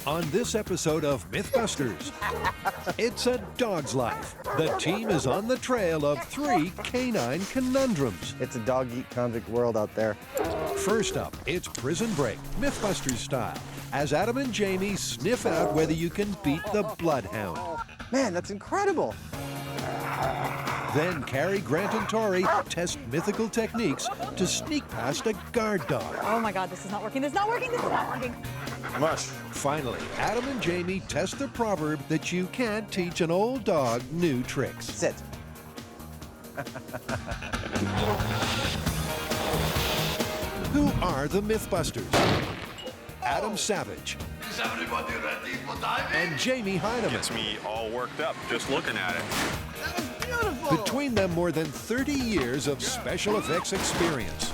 On this episode of MythBusters, it's a dog's life. The team is on the trail of 3 canine conundrums. It's a dog-eat-convict world out there. First up, it's Prison Break, MythBusters style, as Adam and Jamie sniff out whether you can beat the Bloodhound. Man, that's incredible. Then Carrie, Grant, and Tori test mythical techniques to sneak past a guard dog. Oh my God, this is not working, this is not working, this is not working. Mush. Finally, Adam and Jamie test the proverb that you can't teach an old dog new tricks. Sit. Who are the MythBusters? Adam Savage and Jamie Heineman. Gets me all worked up just looking at it. Between them, more than 30 years of special effects experience.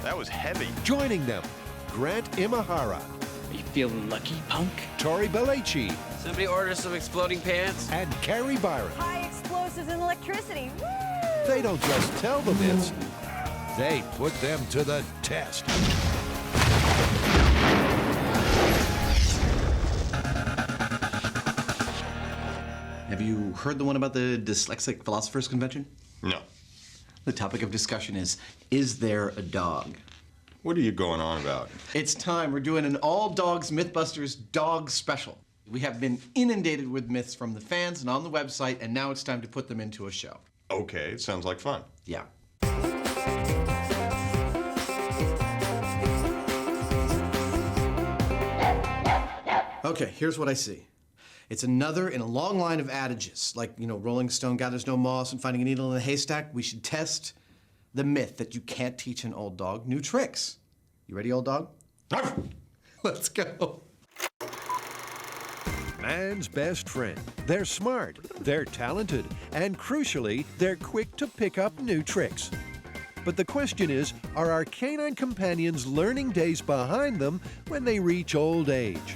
That was heavy. Joining them, Grant Imahara, Are you feeling lucky, punk? Tori Belleci, Somebody order some exploding pants? and Carrie Byron. High explosives and electricity. Woo! They don't just tell the myths, they put them to the test. Have you heard the one about the Dyslexic Philosophers Convention? No. The topic of discussion is there a dog? What are you going on about? It's time. We're doing an all dogs MythBusters dog special. We have been inundated with myths from the fans and on the website, and now it's time to put them into a show. Okay, it sounds like fun. Yeah. Okay, here's what I see. It's another in a long line of adages, like, Rolling Stone gathers no moss and finding a needle in a haystack. We should test the myth that you can't teach an old dog new tricks. You ready, old dog? Let's go. Man's best friend. They're smart, they're talented, and crucially, they're quick to pick up new tricks. But the question is, are our canine companions learning days behind them when they reach old age?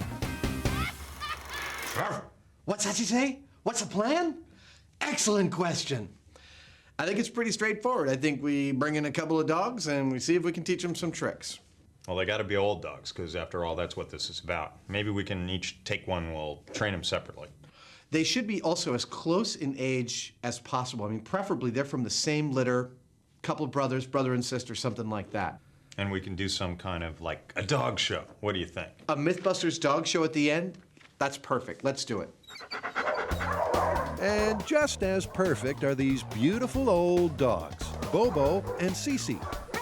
What's that you say? What's the plan? Excellent question. I think it's pretty straightforward. I think we bring in a couple of dogs and we see if we can teach them some tricks. Well, they got to be old dogs, because after all, that's what this is about. Maybe we can each take one, we'll train them separately. They should be also as close in age as possible. I mean, preferably they're from the same litter, couple of brothers, brother and sister, something like that. And we can do some kind of, like, a dog show. What do you think? A MythBusters dog show at the end? That's perfect. Let's do it. And just as perfect are these beautiful old dogs, Bobo and Cece,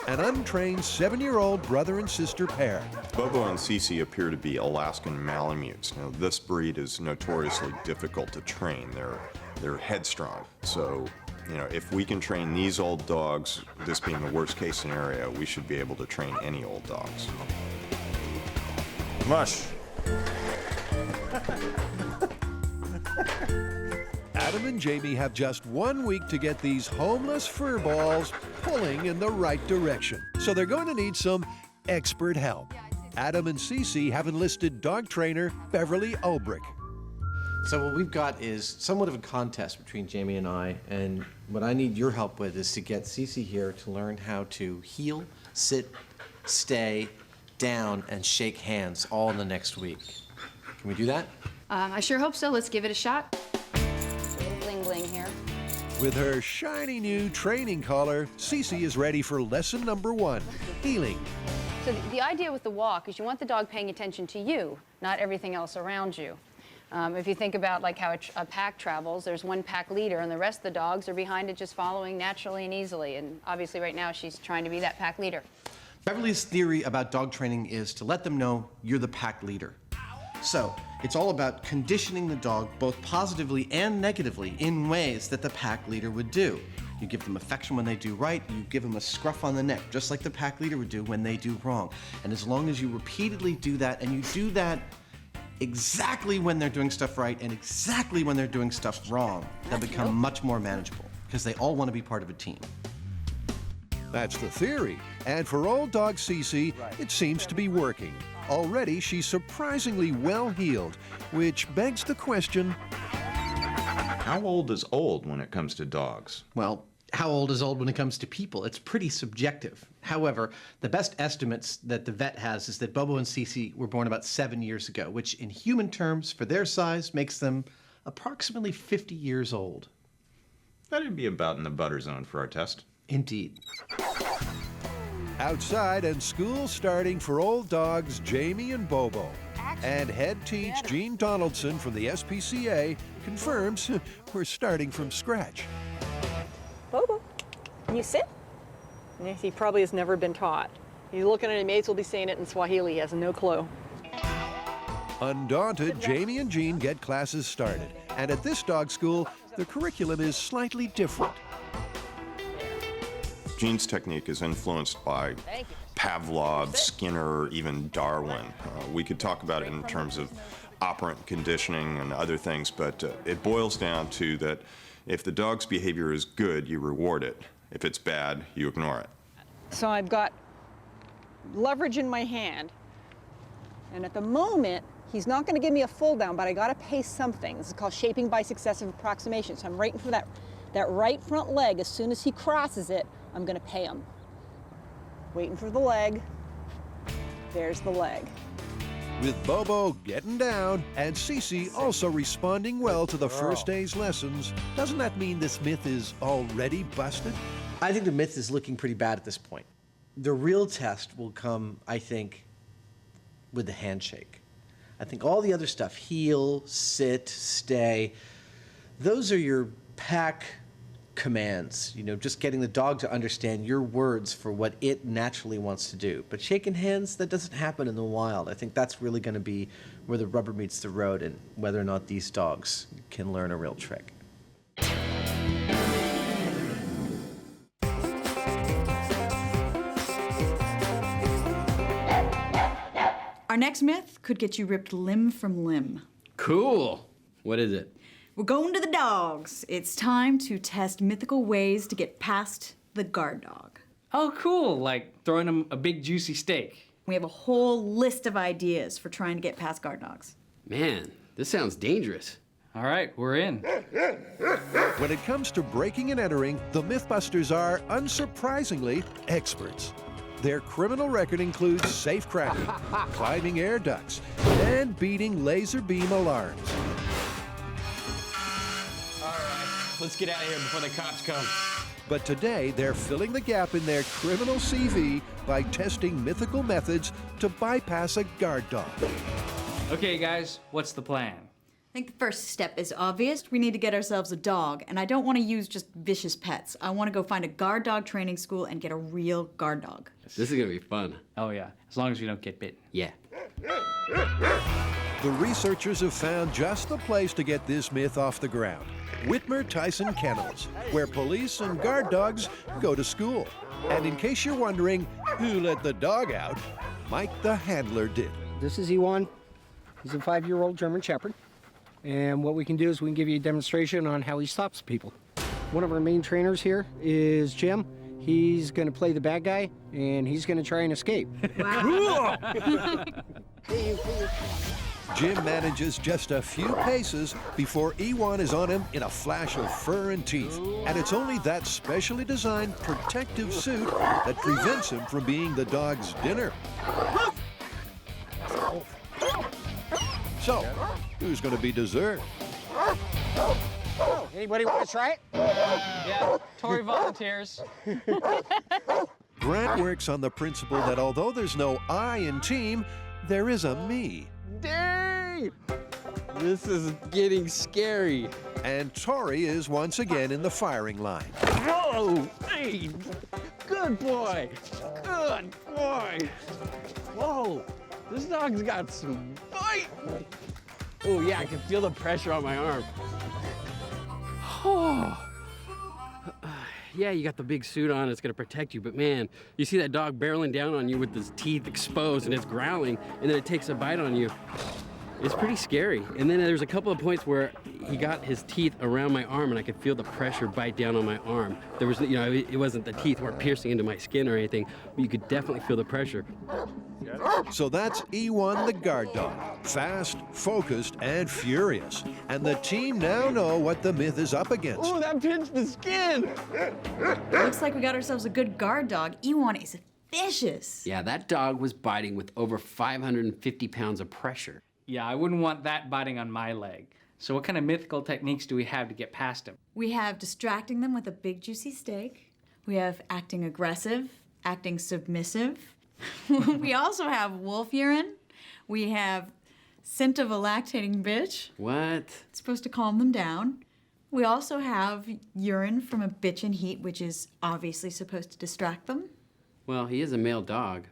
an untrained 7-year-old brother and sister pair. Bobo and Cece appear to be Alaskan Malamutes. Now, this breed is notoriously difficult to train. They're headstrong. So, if we can train these old dogs, this being the worst case scenario, we should be able to train any old dogs. Mush. Adam and Jamie have just 1 week to get these homeless fur balls pulling in the right direction. So they're going to need some expert help. Adam and Cece have enlisted dog trainer Beverly Ulbrich. So what we've got is somewhat of a contest between Jamie and I, and what I need your help with is to get Cece here to learn how to heel, sit, stay, down, and shake hands all in the next week. Can we do that? I sure hope so. Let's give it a shot. Little bling bling here. With her shiny new training collar, Cece is ready for lesson number 1, heeling. So the idea with the walk is you want the dog paying attention to you, not everything else around you. If you think about like how a pack travels, there's one pack leader and the rest of the dogs are behind it just following naturally and easily. And obviously right now she's trying to be that pack leader. Beverly's theory about dog training is to let them know you're the pack leader. So it's all about conditioning the dog both positively and negatively in ways that the pack leader would do. You give them affection when they do right, you give them a scruff on the neck, just like the pack leader would do when they do wrong. And as long as you repeatedly do that, and you do that exactly when they're doing stuff right and exactly when they're doing stuff wrong, they'll become much more manageable, because they all want to be part of a team. That's the theory. And for old dog Cece, it seems to be working. Already, she's surprisingly well-heeled, which begs the question, How old is old when it comes to dogs? Well, how old is old when it comes to people. It's pretty subjective. However, the best estimates that the vet has is that Bobo and Cece were born about 7 years ago, which in human terms, for their size, makes them approximately 50 years old. That'd be about in the butter zone for our test. Indeed. Outside and school starting for old dogs Jamie and Bobo. And head teach Gene Donaldson from the SPCA confirms we're starting from scratch. Bobo, can you sit? Yes, he probably has never been taught. He's looking at his mates, will be saying it in Swahili. He has no clue. Undaunted, Jamie and Gene get classes started. And at this dog school, the curriculum is slightly different. Gene's technique is influenced by Pavlov, Skinner, even Darwin. We could talk about it in terms of operant conditioning and other things, but it boils down to that if the dog's behavior is good, you reward it. If it's bad, you ignore it. So I've got leverage in my hand, and at the moment, he's not going to give me a full down, but I got to pay something. This is called shaping by successive approximation. So I'm waiting for that right front leg. As soon as he crosses it, I'm going to pay him. Waiting for the leg. There's the leg. With Bobo getting down and Cece also responding well to the first day's lessons, doesn't that mean this myth is already busted? I think the myth is looking pretty bad at this point. The real test will come, I think, with the handshake. I think all the other stuff, heel, sit, stay, those are your pack commands, you know, just getting the dog to understand your words for what it naturally wants to do. But shaking hands, that doesn't happen in the wild. I think that's really going to be where the rubber meets the road and whether or not these dogs can learn a real trick. Our next myth could get you ripped limb from limb. Cool. What is it? We're going to the dogs. It's time to test mythical ways to get past the guard dog. Oh, cool. Like throwing them a big juicy steak. We have a whole list of ideas for trying to get past guard dogs. Man, this sounds dangerous. All right, we're in. When it comes to breaking and entering, the MythBusters are, unsurprisingly, experts. Their criminal record includes safecracking, climbing air ducts, and beating laser beam alarms. All right, let's get out of here before the cops come. But today, they're filling the gap in their criminal CV by testing mythical methods to bypass a guard dog. Okay, guys, what's the plan? I think the first step is obvious. We need to get ourselves a dog, and I don't want to use just vicious pets. I want to go find a guard dog training school and get a real guard dog. This is gonna be fun. Oh, yeah, as long as we don't get bit. Yeah. The researchers have found just the place to get this myth off the ground. Whitmer Tyson Kennels, where police and guard dogs go to school. And in case you're wondering who let the dog out, Mike the handler did. This is Ewan. He's a 5-year-old German Shepherd. And what we can do is we can give you a demonstration on how he stops people. One of our main trainers here is Jim. He's going to play the bad guy, and he's going to try and escape. Wow. Jim manages just a few paces before Ewan is on him in a flash of fur and teeth. And it's only that specially designed protective suit that prevents him from being the dog's dinner. So, who's going to be dessert? Oh, anybody want to try it? Yeah, Tori volunteers. Grant works on the principle that although there's no I in team, there is a me. Dang! This is getting scary. And Tori is once again in the firing line. Whoa! Hey! Good boy! Good boy! Whoa! This dog's got some bite! Oh yeah, I can feel the pressure on my arm. Oh. Yeah, you got the big suit on, it's gonna protect you, but man, you see that dog barreling down on you with his teeth exposed and it's growling, and then it takes a bite on you. It's pretty scary. And then there's a couple of points where he got his teeth around my arm and I could feel the pressure bite down on my arm. There was, you know, it wasn't the teeth weren't piercing into my skin or anything, but you could definitely feel the pressure. So that's Ewan the guard dog. Fast, focused, and furious. And the team now know what the myth is up against. Oh, that pinched the skin! Looks like we got ourselves a good guard dog. Ewan is vicious. Yeah, that dog was biting with over 550 pounds of pressure. Yeah, I wouldn't want that biting on my leg. So what kind of mythical techniques do we have to get past him? We have distracting them with a big juicy steak. We have acting aggressive, acting submissive. We also have wolf urine. We have scent of a lactating bitch. What? It's supposed to calm them down. We also have urine from a bitch in heat, which is obviously supposed to distract them. Well, he is a male dog.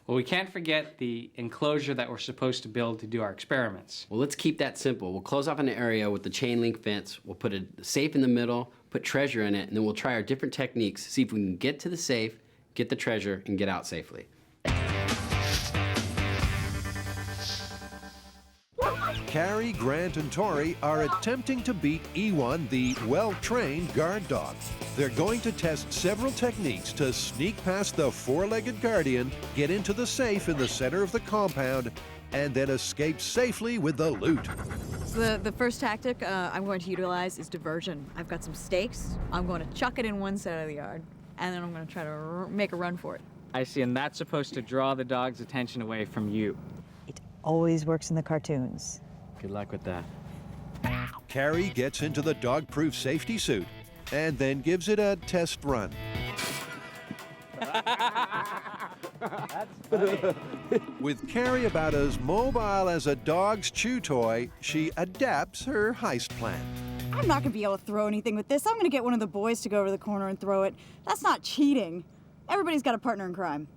Well, we can't forget the enclosure that we're supposed to build to do our experiments. Well, let's keep that simple. We'll close off an area with the chain link fence. We'll put a safe in the middle, put treasure in it, and then we'll try our different techniques, see if we can get to the safe, get the treasure, and get out safely. Carrie, Grant, and Tori are attempting to beat Ewan, the well-trained guard dog. They're going to test several techniques to sneak past the four-legged guardian, get into the safe in the center of the compound, and then escape safely with the loot. So the first tactic I'm going to utilize is diversion. I've got some stakes. I'm going to chuck it in one side of the yard, and then I'm going to try to make a run for it. I see, and that's supposed to draw the dog's attention away from you. It always works in the cartoons. Good luck with that. Carrie gets into the dog-proof safety suit and then gives it a test run. With Carrie about as mobile as a dog's chew toy, she adapts her heist plan. I'm not gonna be able to throw anything with this. I'm gonna get one of the boys to go over to the corner and throw it. That's not cheating. Everybody's got a partner in crime.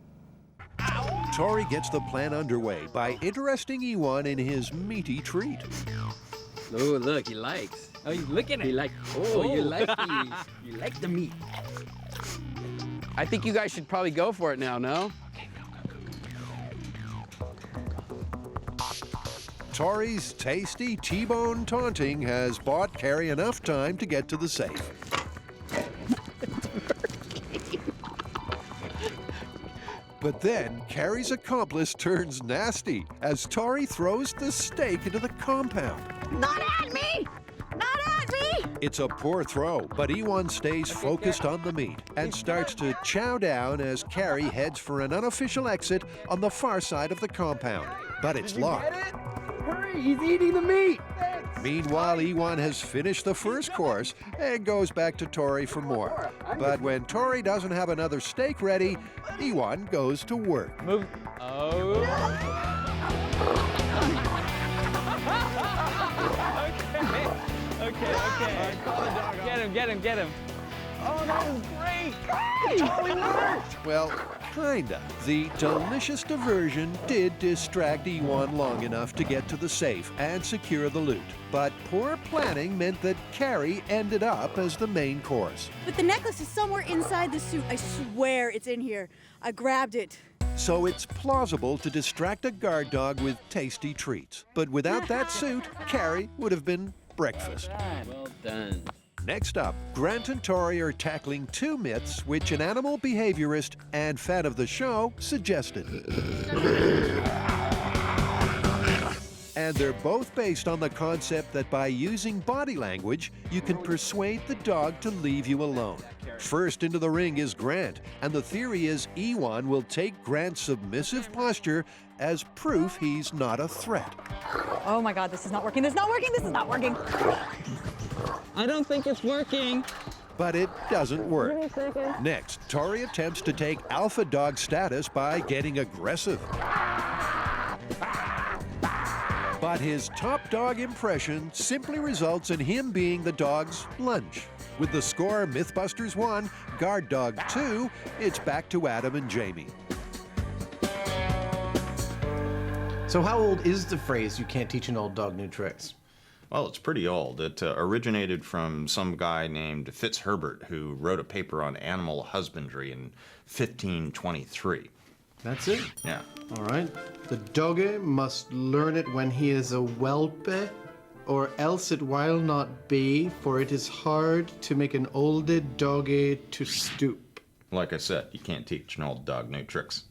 Tori gets the plan underway by interesting Ewan in his meaty treat. Oh, look, he likes. Oh, you looking at it? You like you like the meat. I think you guys should probably go for it now, no? Tori's tasty T-bone taunting has bought Carrie enough time to get to the safe. But then, Carrie's accomplice turns nasty as Tori throws the steak into the compound. Not at me! Not at me! It's a poor throw, but Ewan stays focused on the meat and starts to chow down as Carrie heads for an unofficial exit on the far side of the compound. But it's locked. Hurry, he's eating the meat! Meanwhile, Ewan has finished the first course and goes back to Tori for more. But when Tori doesn't have another steak ready, Ewan goes to work. Move. Oh. Okay. Call the dog. Get him. Oh, that was great. It totally worked. Well, kinda. The delicious diversion did distract Ewan long enough to get to the safe and secure the loot. But poor planning meant that Carrie ended up as the main course. But the necklace is somewhere inside the suit. I swear it's in here. I grabbed it. So it's plausible to distract a guard dog with tasty treats. But without that suit, Carrie would have been breakfast. Well done. Next up, Grant and Tori are tackling two myths which an animal behaviorist and fan of the show suggested. And they're both based on the concept that by using body language, you can persuade the dog to leave you alone. First into the ring is Grant, and the theory is Ewan will take Grant's submissive posture as proof he's not a threat. Oh my God, this is not working. This is not working. This is not working. I don't think it's working. But it doesn't work. Next, Tori attempts to take alpha dog status by getting aggressive. But his top dog impression simply results in him being the dog's lunch. With the score MythBusters 1, Guard Dog 2, it's back to Adam and Jamie. So how old is the phrase, "you can't teach an old dog new tricks"? Well, it's pretty old. It originated from some guy named Fitzherbert who wrote a paper on animal husbandry in 1523. That's it? Yeah. All right. The dogge must learn it when he is a whelpe, or else it will not be, for it is hard to make an olde dogge to stoop. Like I said, you can't teach an old dog new tricks.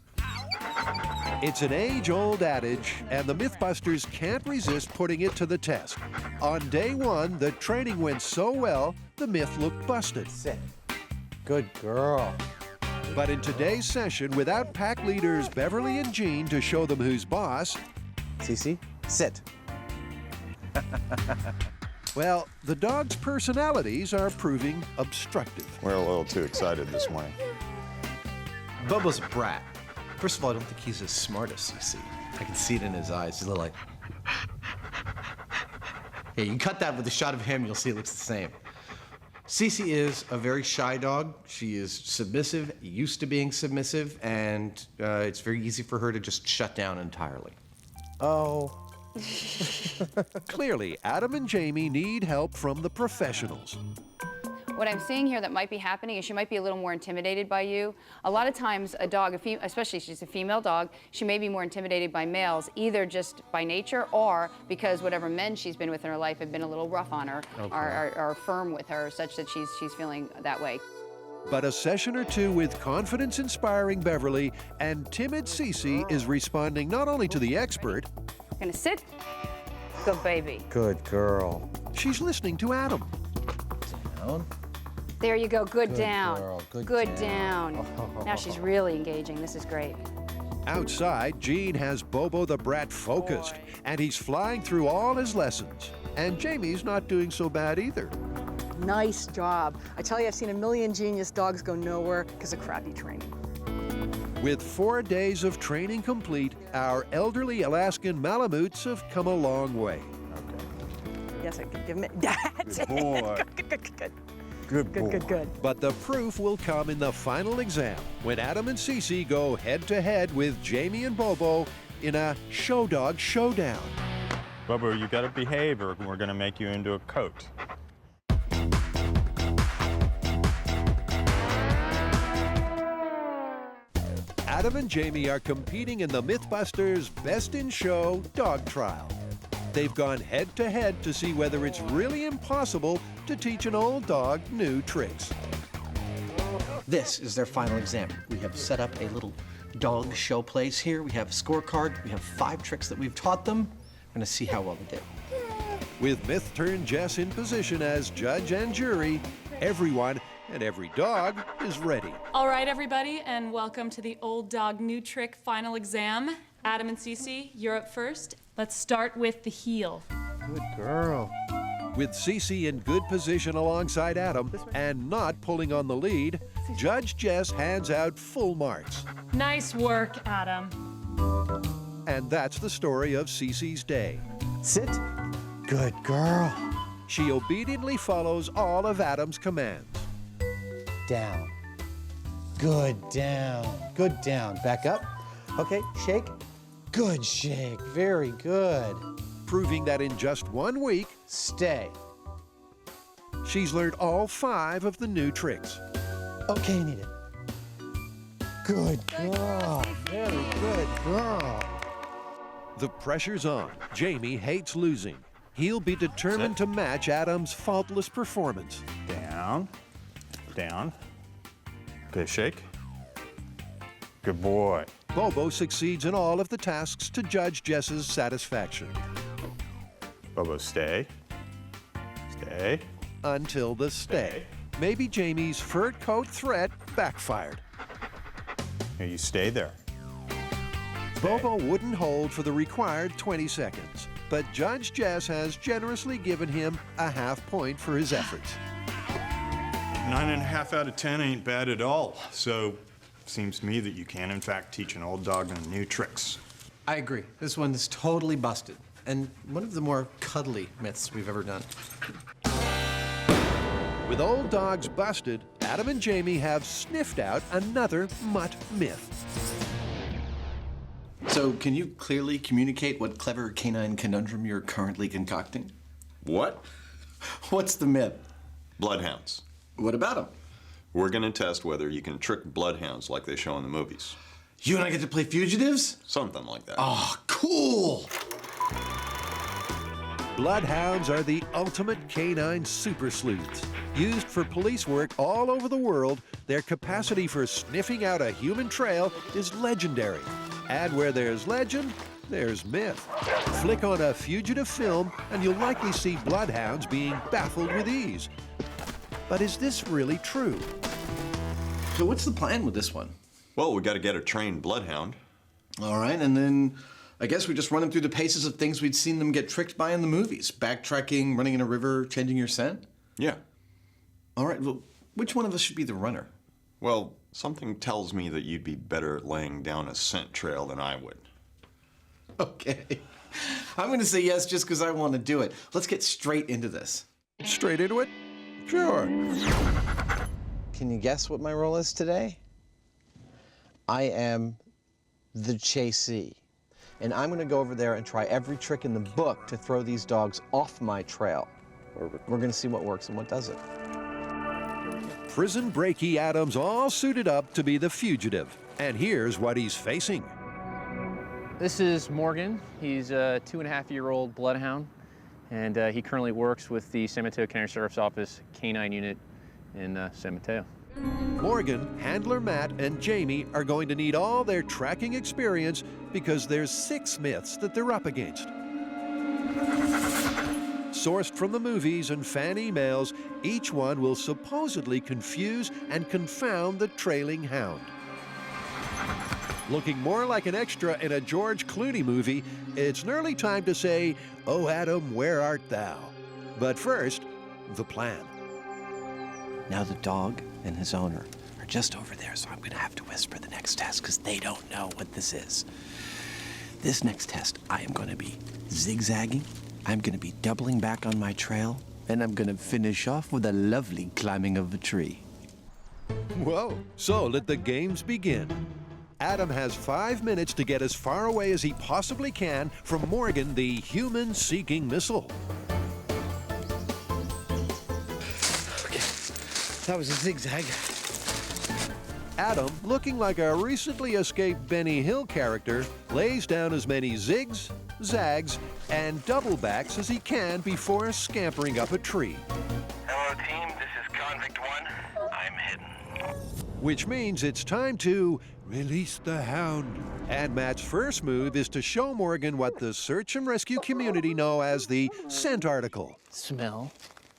It's an age-old adage, and the MythBusters can't resist putting it to the test. On day one, the training went so well, the myth looked busted. Sit. Good girl. But in today's session, without pack leaders Beverly and Jean to show them who's boss, Cece, sit. well, the dogs' personalities are proving obstructive. We're a little too excited this morning. Bobo's a brat. First of all, I don't think he's as smart as CC. I can see it in his eyes. He's a little like... Yeah, you can cut that with a shot of him, you'll see it looks the same. Cece is a very shy dog. She is submissive, used to being submissive, and it's very easy for her to just shut down entirely. Oh. Clearly, Adam and Jamie need help from the professionals. What I'm seeing here that might be happening is she might be a little more intimidated by you. A lot of times a dog, especially if she's a female dog, she may be more intimidated by males, either just by nature or because whatever men she's been with in her life have been a little rough on her, are firm with her, such that she's feeling that way. But a session or two with confidence-inspiring Beverly and timid Cece is responding not only to the expert... Gonna sit. Good baby. Good girl. She's listening to Adam. Down. There you go, good down. Girl. Good down. Now she's really engaging, this is great. Outside, Jean has Bobo the brat focused, and he's flying through all his lessons. And Jamie's not doing so bad either. Nice job. I tell you, I've seen a million genius dogs go nowhere because of crappy training. With 4 days of training complete, our elderly Alaskan Malamutes have come a long way. Yes, I could give him it. That's it. boy. Good. But the proof will come in the final exam, when Adam and Cece go head-to-head with Jamie and Bobo in a show dog showdown. Bobo, you gotta behave or we're gonna make you into a coat. Adam and Jamie are competing in the MythBusters Best in Show Dog Trial. They've gone head-to-head to see whether it's really impossible to teach an old dog new tricks. This is their final exam. We have set up a little dog show place here. We have a scorecard. We have 5 tricks that we've taught them. We're gonna see how well they did. With Myth-Turn Jess in position as judge and jury, everyone and every dog is ready. All right, everybody, and welcome to the Old Dog New Trick final exam. Adam and Cece, you're up first. Let's start with the heel. Good girl. With Cece in good position alongside Adam and not pulling on the lead, Judge Jess hands out full marks. Nice work, Adam. And that's the story of Cece's day. Sit. Good girl. She obediently follows all of Adam's commands. Down. Good down. Good down. Back up. Okay, shake. Good shake. Very good. Proving that in just 1 week, Stay. she's learned all 5 of the new tricks. Okay, need it. Good girl. Very good girl. The pressure's on. Jamie hates losing. He'll be determined to match Adam's faultless performance. Down. Down. Good shake. Good boy. Bobo succeeds in all of the tasks to Judge Jess's satisfaction. Bobo, stay. Stay. Until the stay. Maybe Jamie's fur coat threat backfired. Here, you stay there. Bobo wouldn't hold for the required 20 seconds, but Judge Jess has generously given him a half point for his efforts. 9.5 out of 10 ain't bad at all. So, seems to me that you can, in fact, teach an old dog new tricks. I agree. This one is totally busted. And one of the more cuddly myths we've ever done. With old dogs busted, Adam and Jamie have sniffed out another mutt myth. So, can you clearly communicate what clever canine conundrum you're currently concocting? What? What's the myth? Bloodhounds. What about them? We're going to test whether you can trick bloodhounds like they show in the movies. You and I get to play fugitives? Something like that. Oh, cool! Bloodhounds are the ultimate canine super sleuths. Used for police work all over the world, their capacity for sniffing out a human trail is legendary. And where there's legend, there's myth. Flick on a fugitive film and you'll likely see bloodhounds being baffled with ease. But is this really true? So what's the plan with this one? Well, we got to get a trained bloodhound. All right, and then I guess we just run them through the paces of things we'd seen them get tricked by in the movies. Backtracking, running in a river, changing your scent? Yeah. All right, well, which one of us should be the runner? Well, something tells me that you'd be better at laying down a scent trail than I would. Okay. I'm going to say yes just because I want to do it. Let's get straight into this. Straight into it? Sure. Can you guess what my role is today? I am the chasee. And I'm going to go over there and try every trick in the book to throw these dogs off my trail. We're going to see what works and what doesn't. Prison breaky Adam's all suited up to be the fugitive. And here's what he's facing. This is Morgan. He's a 2.5-year-old bloodhound, and he currently works with the San Mateo County Sheriff's Office Canine Unit in San Mateo. Morgan, handler Matt, and Jamie are going to need all their tracking experience because there's 6 myths that they're up against. Sourced from the movies and fan emails, each one will supposedly confuse and confound the trailing hound. Looking more like an extra in a George Clooney movie, it's nearly time to say, "Oh, Adam, where art thou?" But first, the plan. Now the dog and his owner are just over there, so I'm going to have to whisper the next test because they don't know what this is. This next test, I am going to be zigzagging, I'm going to be doubling back on my trail, and I'm going to finish off with a lovely climbing of a tree. Whoa, so let the games begin. Adam has 5 minutes to get as far away as he possibly can from Morgan, the human-seeking missile. Okay, that was a zigzag. Adam, looking like a recently escaped Benny Hill character, lays down as many zigs, zags, and doublebacks as he can before scampering up a tree. Hello, team. This is Convict 1. I'm hidden. Which means it's time to release the hound. And Matt's first move is to show Morgan what the search and rescue community know as the scent article. Smell.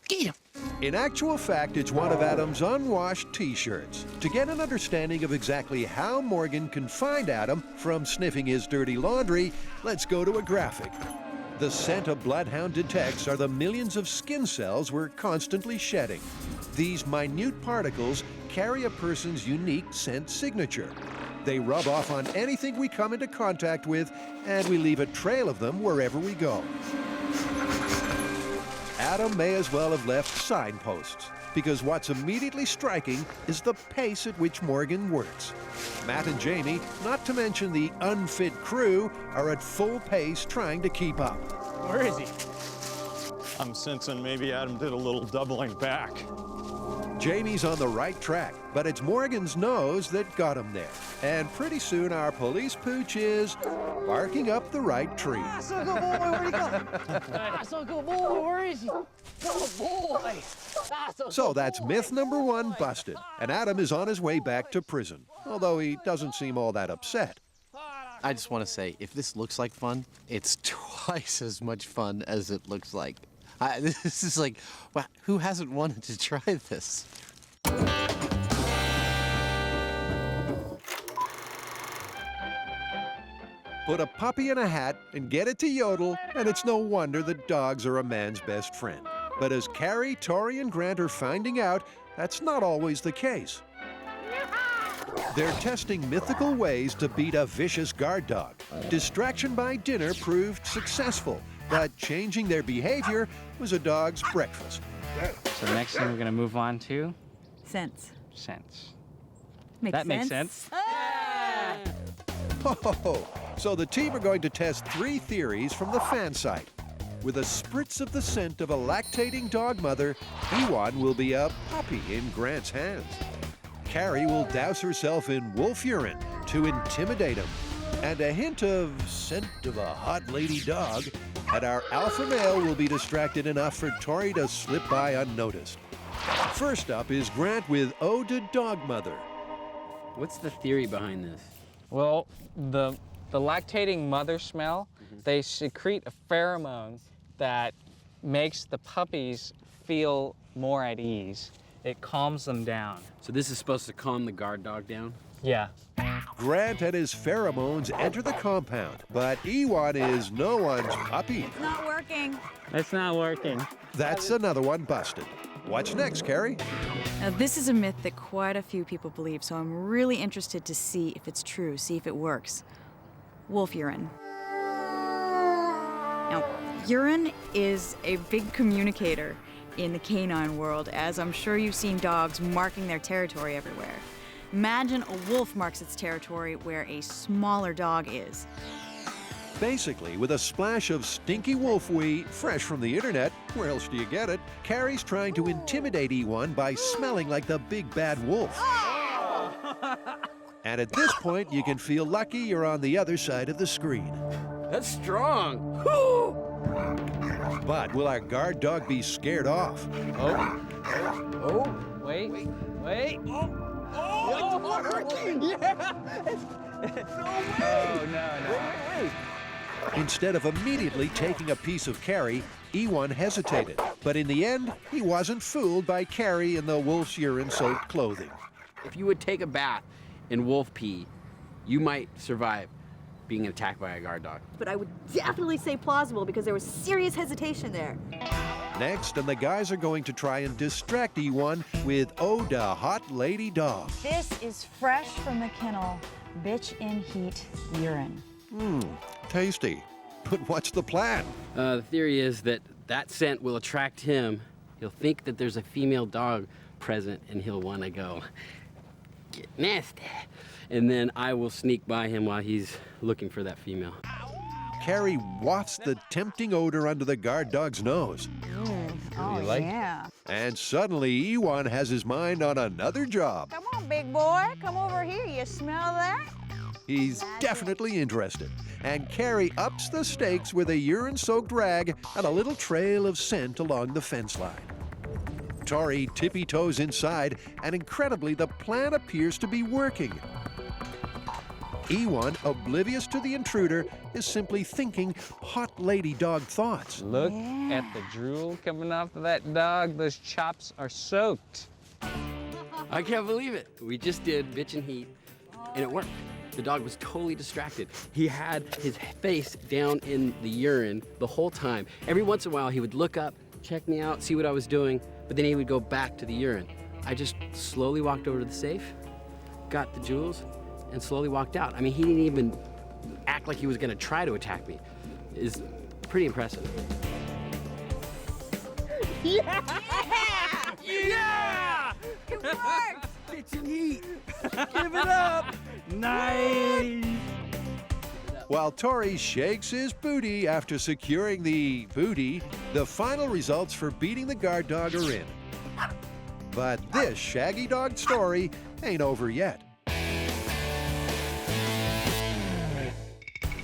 Get him. In actual fact, it's one of Adam's unwashed t-shirts. To get an understanding of exactly how Morgan can find Adam from sniffing his dirty laundry, let's go to a graphic. The scent a bloodhound detects are the millions of skin cells we're constantly shedding. These minute particles carry a person's unique scent signature. They rub off on anything we come into contact with, and we leave a trail of them wherever we go. Adam may as well have left signposts, because what's immediately striking is the pace at which Morgan works. Matt and Jamie, not to mention the unfit crew, are at full pace trying to keep up. Where is he? I'm sensing maybe Adam did a little doubling back. Jamie's on the right track, but it's Morgan's nose that got him there. And pretty soon our police pooch is barking up the right tree. That's a good boy, where'd he go? That's a good boy, where is he? Good boy. So that's myth number 1 busted, and Adam is on his way back to prison, although he doesn't seem all that upset. I just want to say, if this looks like fun, it's twice as much fun as it looks like. This is like, wow, who hasn't wanted to try this? Put a puppy in a hat and get it to yodel, and it's no wonder that dogs are a man's best friend. But as Carrie, Tori, and Grant are finding out, that's not always the case. They're testing mythical ways to beat a vicious guard dog. Distraction by dinner proved successful, but changing their behavior was a dog's breakfast. So the next thing we're going to move on to? Sense. Sense. Makes Makes sense. Oh, so the team are going to test 3 theories from the fan site. With a spritz of the scent of a lactating dog mother, Ewan will be a puppy in Grant's hands. Carrie will douse herself in wolf urine, to intimidate him, and a hint of scent of a hot lady dog, and our alpha male will be distracted enough for Tori to slip by unnoticed. First up is Grant with Ode to Dog Mother. What's the theory behind this? Well, the lactating mother smell, they secrete a pheromone that makes the puppies feel more at ease. It calms them down. So this is supposed to calm the guard dog down? Yeah. Grant and his pheromones enter the compound, but Ewan is no one's puppy. It's not working. It's not working. That's another one busted. What's next, Carrie? Now, this is a myth that quite a few people believe, so I'm really interested to see if it's true, see if it works. Wolf urine. Now, urine is a big communicator in the canine world, as I'm sure you've seen dogs marking their territory everywhere. Imagine a wolf marks its territory where a smaller dog is. Basically, with a splash of stinky wolf wee, fresh from the internet, where else do you get it? Carrie's trying to intimidate E1 by smelling like the big bad wolf. And at this point, you can feel lucky you're on the other side of the screen. That's strong. But will our guard dog be scared off? Oh, wait. Oh, it's working! Yeah! Oh, no. Wait. Instead of immediately taking a piece of Carrie, E1 hesitated. But in the end, he wasn't fooled by Carrie in the wolf's urine-soaked clothing. If you would take a bath in wolf pee, you might survive being attacked by a guard dog. But I would definitely say plausible because there was serious hesitation there. Next, and the guys are going to try and distract E1 with Ode to Hot Lady Dog. This is fresh from the kennel, bitch in heat urine. Tasty. But what's the plan? The theory is that scent will attract him. He'll think that there's a female dog present and he'll want to go get nasty. And then I will sneak by him while he's looking for that female. Carrie wafts the tempting odor under the guard dog's nose. Oh, yeah. And suddenly, E1 has his mind on another job. Come on, big boy. Come over here. You smell that? He's definitely interested. And Carrie ups the stakes with a urine-soaked rag and a little trail of scent along the fence line. Tori tippy-toes inside, and incredibly, the plan appears to be working. E1, oblivious to the intruder, is simply thinking hot lady dog thoughts. Look at the drool coming off of that dog. Those chops are soaked. I can't believe it. We just did bitch and heat, and it worked. The dog was totally distracted. He had his face down in the urine the whole time. Every once in a while, he would look up, check me out, see what I was doing, but then he would go back to the urine. I just slowly walked over to the safe, got the jewels, and slowly walked out. I mean, he didn't even act like he was gonna try to attack me. It's pretty impressive. Yeah! It worked! Bitch and heat. Give it up! Nice! While Tori shakes his booty after securing the booty, the final results for beating the guard dog are in. But this shaggy dog story ain't over yet.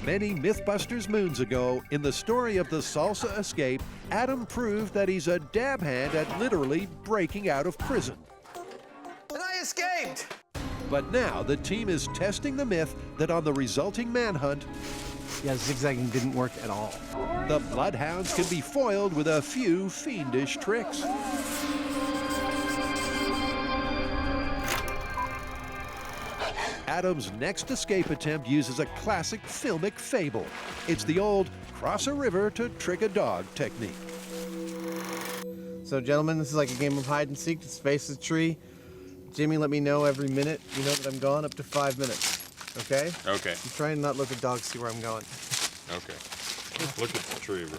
Many MythBusters moons ago, in the story of the salsa escape, Adam proved that he's a dab hand at literally breaking out of prison. And I escaped! But now the team is testing the myth that on the resulting manhunt, Yeah, zigzagging didn't work at all. the Bloodhounds can be foiled with a few fiendish tricks. Adam's next escape attempt uses a classic filmic fable. It's the old cross a river to trick a dog technique. So, gentlemen, this is like a game of hide and seek to space the tree. Jimmy, let me know every minute you know that I'm gone, up to 5 minutes. Okay? Okay. I'm trying not to look at dogs, see where I'm going. Okay. Look at the tree, bro.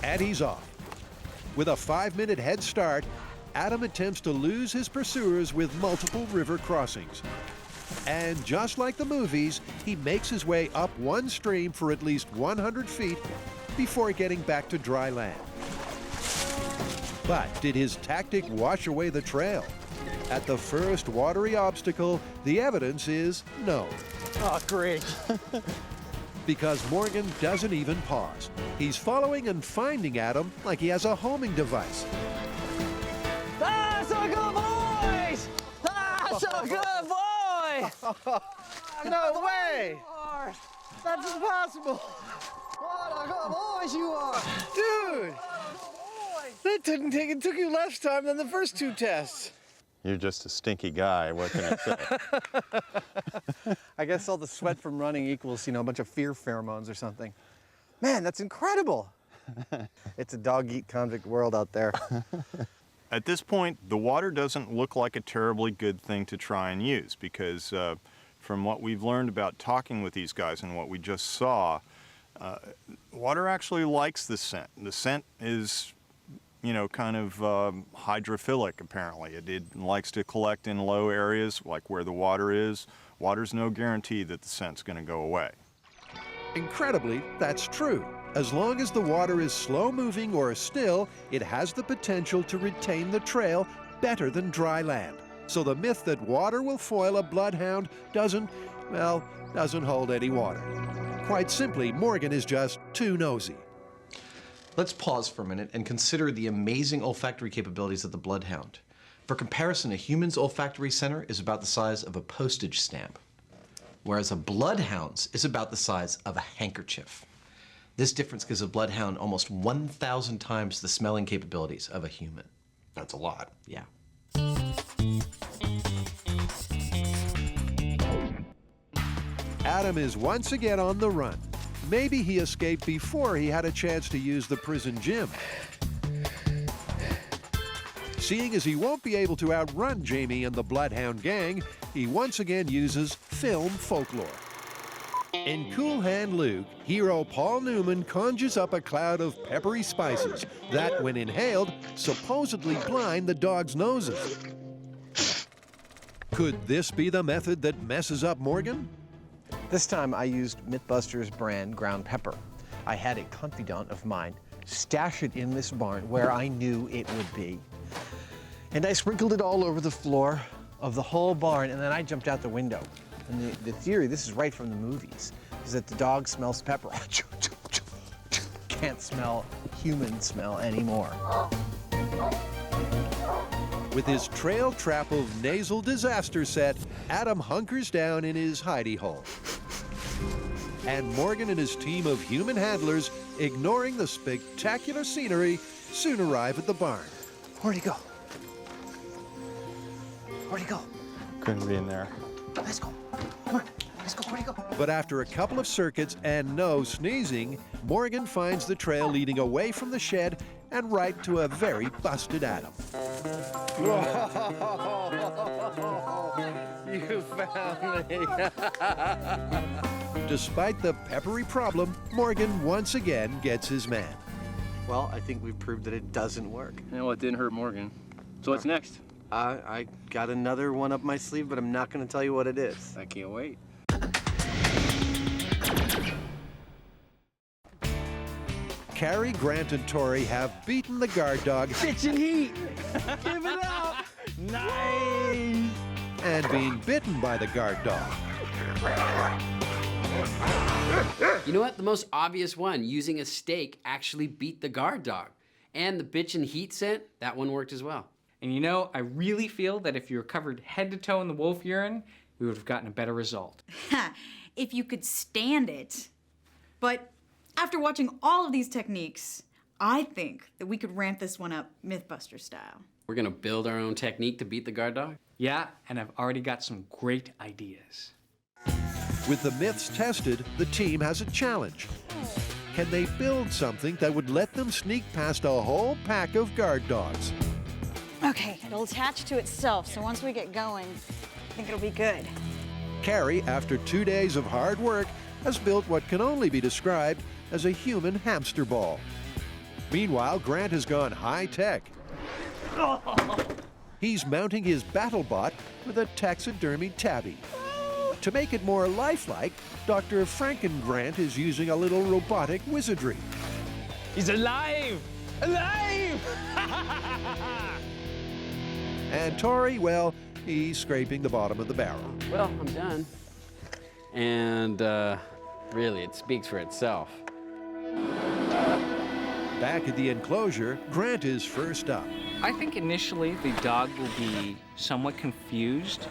And he's off. With a 5-minute head start, Adam attempts to lose his pursuers with multiple river crossings. And just like the movies, he makes his way up one stream for at least 100 feet before getting back to dry land. But did his tactic wash away the trail? At the first watery obstacle, the evidence is no. Oh, great. Because Morgan doesn't even pause. He's following and finding Adam like he has a homing device. That's a good boys! That's a good boy! No way! That's impossible! What a good boys you are! Dude! It took you less time than the first two tests. You're just a stinky guy, what can I say? I guess all the sweat from running equals, a bunch of fear pheromones or something. Man, that's incredible. It's a dog-eat-convict world out there. At this point, the water doesn't look like a terribly good thing to try and use because from what we've learned about talking with these guys and what we just saw, water actually likes the scent. The scent is kind of hydrophilic, apparently. It likes to collect in low areas, like where the water is. Water's no guarantee that the scent's going to go away. Incredibly, that's true. As long as the water is slow-moving or still, it has the potential to retain the trail better than dry land. So the myth that water will foil a bloodhound doesn't hold any water. Quite simply, Morgan is just too nosy. Let's pause for a minute and consider the amazing olfactory capabilities of the bloodhound. For comparison, a human's olfactory center is about the size of a postage stamp, whereas a bloodhound's is about the size of a handkerchief. This difference gives a bloodhound almost 1,000 times the smelling capabilities of a human. That's a lot. Yeah. Adam is once again on the run. Maybe he escaped before he had a chance to use the prison gym. Seeing as he won't be able to outrun Jamie and the Bloodhound gang, he once again uses film folklore. In Cool Hand Luke, hero Paul Newman conjures up a cloud of peppery spices that, when inhaled, supposedly blind the dog's noses. Could this be the method that messes up Morgan? This time I used MythBusters brand ground pepper. I had a confidant of mine stash it in this barn where I knew it would be. And I sprinkled it all over the floor of the whole barn, and then I jumped out the window. And the theory, this is right from the movies, is that the dog smells pepper. Can't smell human smell anymore. With his trail trap of nasal disaster set, Adam hunkers down in his hidey hole. And Morgan and his team of human handlers, ignoring the spectacular scenery, soon arrive at the barn. Where'd he go? Where'd he go? Couldn't be in there. Let's go. Come on. Let's go. Where'd he go? But after a couple of circuits and no sneezing, Morgan finds the trail leading away from the shed and right to a very busted Adam. You found me. Despite the peppery problem, Morgan once again gets his man. Well, I think we've proved that it doesn't work. Yeah, well, it didn't hurt Morgan. So what's next? I got another one up my sleeve, but I'm not going to tell you what it is. I can't wait. Carrie, Grant, and Tori have beaten the guard dog. Bitchin' heat! Give it up! Nice! And being bitten by the guard dog. You know what? The most obvious one, using a stake, actually beat the guard dog. And the bitchin' heat scent, that one worked as well. And I really feel that if you were covered head to toe in the wolf urine, we would have gotten a better result. If you could stand it. But after watching all of these techniques, I think that we could ramp this one up MythBuster style. We're gonna build our own technique to beat the guard dog? Yeah, and I've already got some great ideas. With the myths tested, the team has a challenge. Can they build something that would let them sneak past a whole pack of guard dogs? Okay, it'll attach to itself, so once we get going, I think it'll be good. Carrie, after 2 days of hard work, has built what can only be described as a human hamster ball. Meanwhile, Grant has gone high-tech. He's mounting his battle bot with a taxidermy tabby. To make it more lifelike, Dr. Frankengrant is using a little robotic wizardry. He's alive! Alive! And Tori, well, he's scraping the bottom of the barrel. Well, I'm done. And really, it speaks for itself. Back at the enclosure, Grant is first up. I think initially the dog will be somewhat confused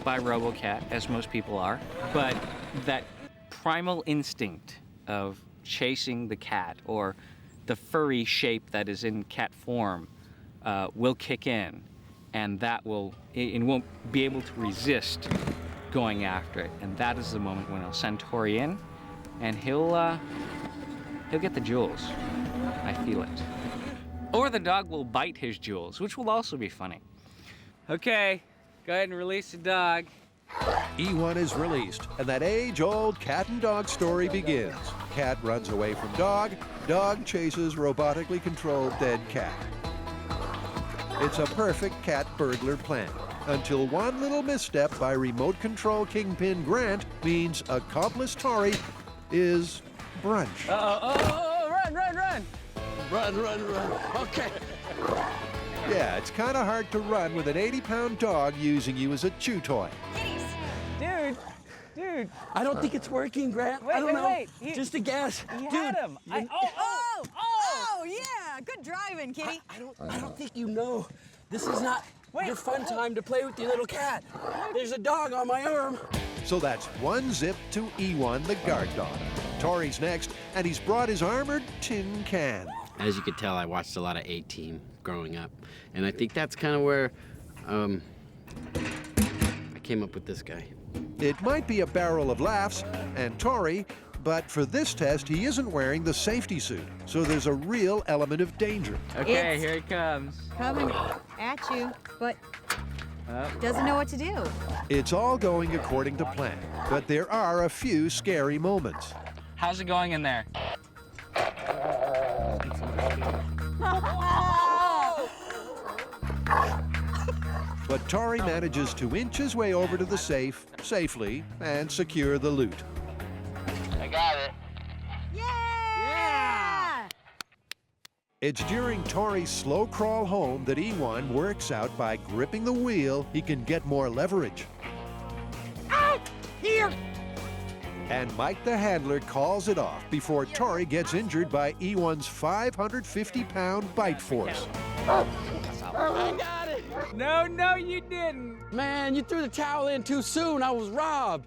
by RoboCat, as most people are, but that primal instinct of chasing the cat, or the furry shape that is in cat form, will kick in, and that will, it won't be able to resist going after it. And that is the moment when I'll send Tori in, and he'll get the jewels. I feel it. Or the dog will bite his jewels, which will also be funny. Okay, go ahead and release the dog. E1 is released, and that age-old cat and dog story begins. Cat runs away from dog, dog chases robotically controlled dead cat. It's a perfect cat burglar plan, until one little misstep by remote control kingpin Grant means accomplice Tori is brunch. Run! Run. Okay. Yeah, it's kind of hard to run with an 80-pound dog using you as a chew toy. Dude. I don't think it's working, Grant. I don't know. Just a guess. He Dude, had him. Oh, yeah. Good driving, Kitty. I don't think you know. This is not your fun time to play with your little cat. There's a dog on my arm. So that's one zip to E1, the guard dog. Tori's next, and he's brought his armored tin can. As you could tell, I watched a lot of A-Team growing up, and I think that's kind of where I came up with this guy. It might be a barrel of laughs, and Tori, but for this test, he isn't wearing the safety suit, so there's a real element of danger. Okay, here it comes. Coming at you, but doesn't know what to do. It's all going according to plan, but there are a few scary moments. How's it going in there? But Tori manages to inch his way over to the safe safely and secure the loot. I got it. Yeah! It's during Tori's slow crawl home that E1 works out by gripping the wheel, he can get more leverage. Out! Here! And Mike the handler calls it off before Tori gets injured by E1's 550-pound bite force. I got it! No, you didn't. Man, you threw the towel in too soon. I was robbed.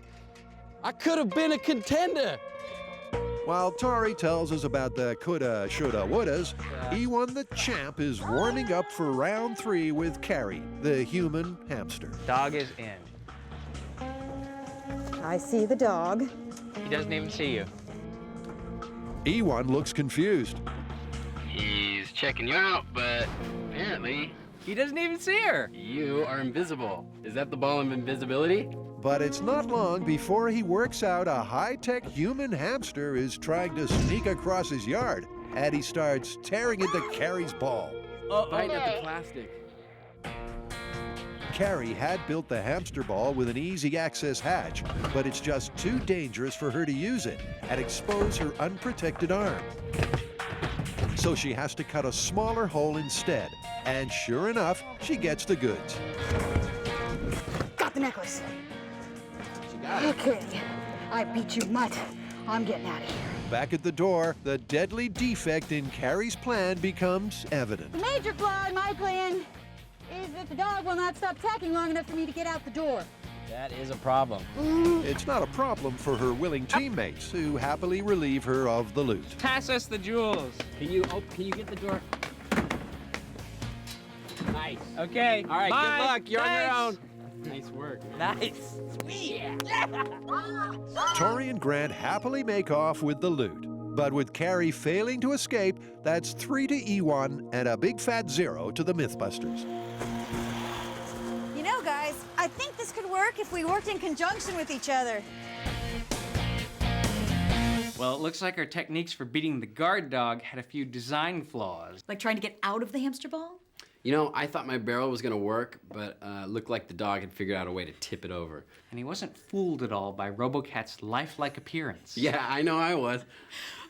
I could have been a contender. While Tori tells us about the coulda, shoulda, wouldas, E1 the champ is warming up for round 3 with Carrie, the human hamster. Dog is in. I see the dog. He doesn't even see you. E1 looks confused. He's checking you out, but apparently he doesn't even see her. You are invisible. Is that the ball of invisibility? But it's not long before he works out a high-tech human hamster is trying to sneak across his yard, and he starts tearing into Carrie's ball. Biting at the plastic. Carrie had built the hamster ball with an easy access hatch, but it's just too dangerous for her to use it and expose her unprotected arm. So she has to cut a smaller hole instead, and sure enough, she gets the goods. Got the necklace. She got it. Okay, I beat you, mutt. I'm getting out of here. Back at the door, the deadly defect in Carrie's plan becomes evident. The major flaw in my plan is that the dog will not stop attacking long enough for me to get out the door. That is a problem. It's not a problem for her willing teammates who happily relieve her of the loot. Pass us the jewels. Can you get the door? Nice. Okay. All right, bye. good luck. You're Thanks. on your own. Nice work. Nice. Sweet. Tori and Grant happily make off with the loot. But with Carrie failing to escape, that's 3 to E1 and a big fat 0 to the MythBusters. You know, guys, I think this could work if we worked in conjunction with each other. Well, it looks like our techniques for beating the guard dog had a few design flaws. Like trying to get out of the hamster ball? You know, I thought my barrel was gonna work, but looked like the dog had figured out a way to tip it over. And he wasn't fooled at all by RoboCat's lifelike appearance. Yeah, I know I was.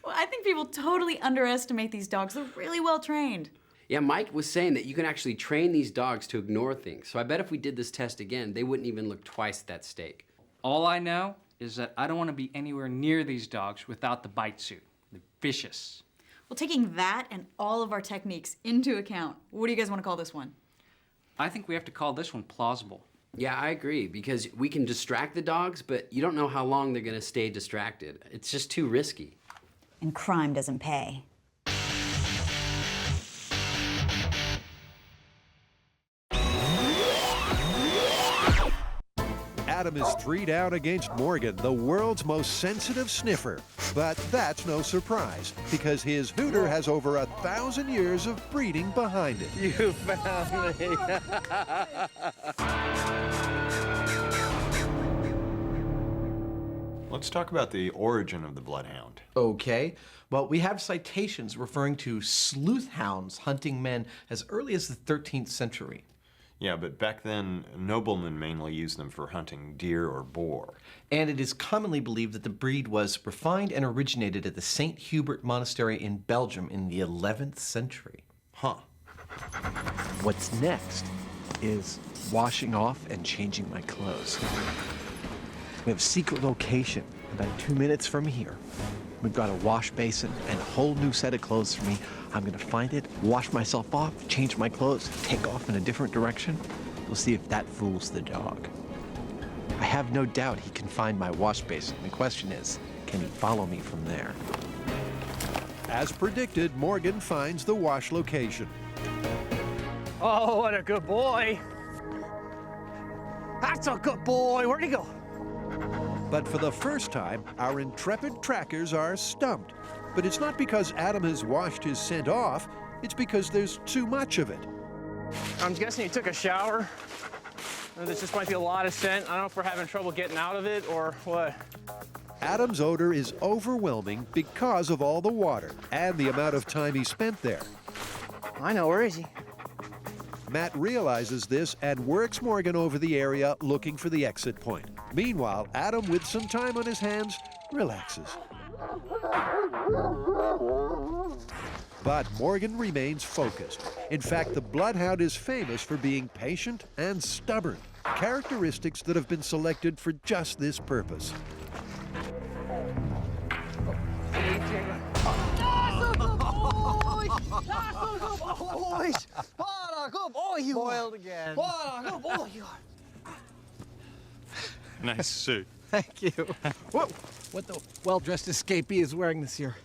Well, I think people totally underestimate these dogs. They're really well trained. Yeah, Mike was saying that you can actually train these dogs to ignore things. So I bet if we did this test again, they wouldn't even look twice at that steak. All I know is that I don't want to be anywhere near these dogs without the bite suit. They're vicious. Well, taking that and all of our techniques into account, what do you guys want to call this one? I think we have to call this one plausible. Yeah, I agree, because we can distract the dogs, but you don't know how long they're gonna stay distracted. It's just too risky. And crime doesn't pay. Adam is 3 down against Morgan, the world's most sensitive sniffer. But that's no surprise, because his hooter has over 1,000 years of breeding behind it. You found me. Let's talk about the origin of the Bloodhound. Okay. Well, we have citations referring to sleuth hounds hunting men as early as the 13th century. Yeah, but back then, noblemen mainly used them for hunting deer or boar. And it is commonly believed that the breed was refined and originated at the St. Hubert Monastery in Belgium in the 11th century. Huh. What's next is washing off and changing my clothes. We have a secret location about 2 minutes from here. We've got a wash basin and a whole new set of clothes for me. I'm gonna find it, wash myself off, change my clothes, take off in a different direction. We'll see if that fools the dog. I have no doubt he can find my wash basin. The question is, can he follow me from there? As predicted, Morgan finds the wash location. Oh, what a good boy. That's a good boy. Where'd he go? But for the first time, our intrepid trackers are stumped. But it's not because Adam has washed his scent off, it's because there's too much of it. I'm guessing he took a shower. This just might be a lot of scent. I don't know if we're having trouble getting out of it or what. Adam's odor is overwhelming because of all the water and the amount of time he spent there. I know, where is he? Matt realizes this and works Morgan over the area looking for the exit point. Meanwhile, Adam, with some time on his hands, relaxes. But Morgan remains focused. In fact, the Bloodhound is famous for being patient and stubborn, characteristics that have been selected for just this purpose. What a good boy you Spoiled again. What a good boy you are. Nice suit. Thank you. Whoa! What the well-dressed escapee is wearing this year?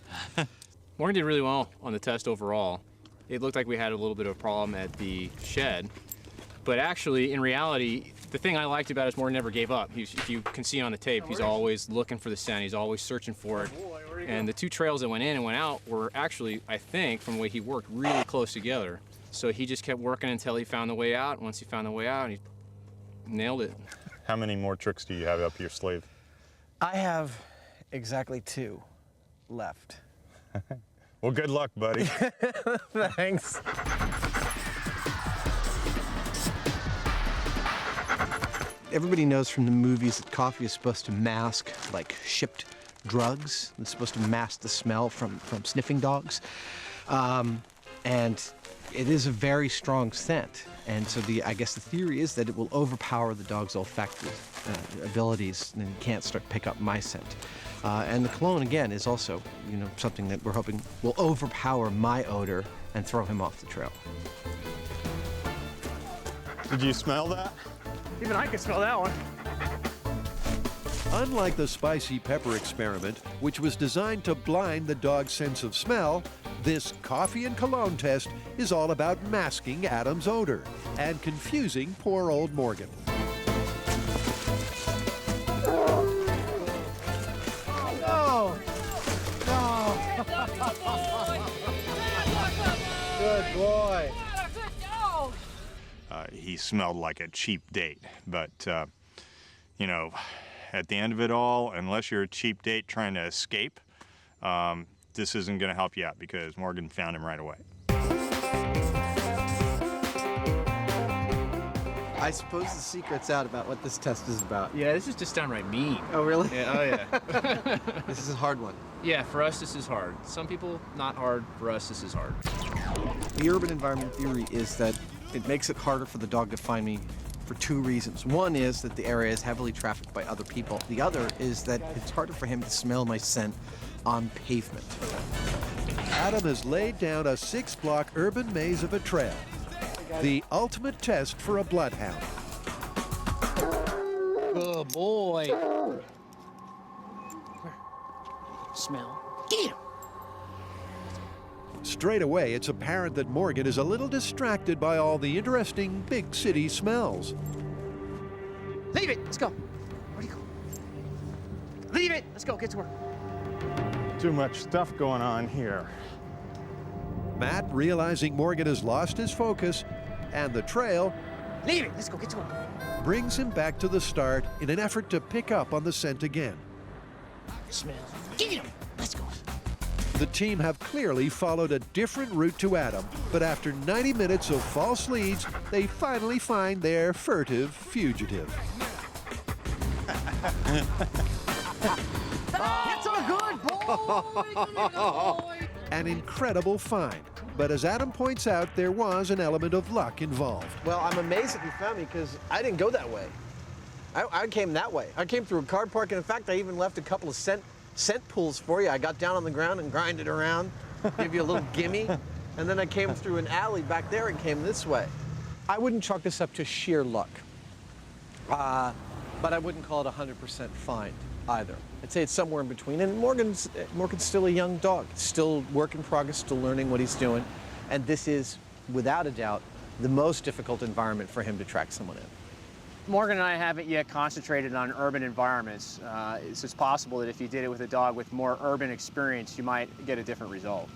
Morgan did really well on the test overall. It looked like we had a little bit of a problem at the shed, but actually, in reality, the thing I liked about it is Morgan never gave up. If you can see on the tape, he's always looking for the scent. He's always searching for it. And the two trails that went in and went out were actually, I think, from the way he worked, really close together. So he just kept working until he found the way out. Once he found the way out, he nailed it. How many more tricks do you have up your sleeve? I have exactly 2 left. Well, good luck, buddy. Thanks. Everybody knows from the movies that coffee is supposed to mask, like, shipped drugs. It's supposed to mask the smell from sniffing dogs. And it is a very strong scent. And so I guess the theory is that it will overpower the dog's olfactory abilities and he can't start to pick up my scent. And the cologne, again, is also, something that we're hoping will overpower my odor and throw him off the trail. Did you smell that? Even I can smell that one. Unlike the spicy pepper experiment, which was designed to blind the dog's sense of smell, this coffee and cologne test is all about masking Adam's odor and confusing poor old Morgan. No! No! Good boy. He smelled like a cheap date, but, at the end of it all, unless you're a cheap date trying to escape, this isn't going to help you out because Morgan found him right away. I suppose the secret's out about what this test is about. Yeah, this is just downright mean. Oh, really? Yeah, oh yeah. This is a hard one. Yeah, for us this is hard. Some people, not hard. For us, this is hard. The urban environment theory is that it makes it harder for the dog to find me for two reasons. One is that the area is heavily trafficked by other people. The other is that it's harder for him to smell my scent on pavement. Adam has laid down a 6-block urban maze of a trail. The ultimate test for a bloodhound. Good boy. Smell. Get him. Straight away, it's apparent that Morgan is a little distracted by all the interesting big city smells. Leave it. Let's go. Where'd he go? Leave it. Let's go. Get to work. Too much stuff going on here. Matt, realizing Morgan has lost his focus and the trail, Leave it. Let's go. Get to work. brings him back to the start in an effort to pick up on the scent again. Smell. Get him. Let's go. The team have clearly followed a different route to Adam, but after 90 minutes of false leads, they finally find their furtive fugitive. It's a good boy. An incredible find, but as Adam points out, there was an element of luck involved. Well, I'm amazed that you found me because I didn't go that way. I came that way. I came through a car park, and in fact, I even left a couple of scent pools for you. I got down on the ground and grinded around, give you a little gimme, and then I came through an alley back there and came this way. I wouldn't chalk this up to sheer luck, but I wouldn't call it 100% find either. I'd say it's somewhere in between, and Morgan's still a young dog, still work in progress, still learning what he's doing, and this is, without a doubt, the most difficult environment for him to track someone in. Morgan and I haven't yet concentrated on urban environments. It's possible that if you did it with a dog with more urban experience, you might get a different result.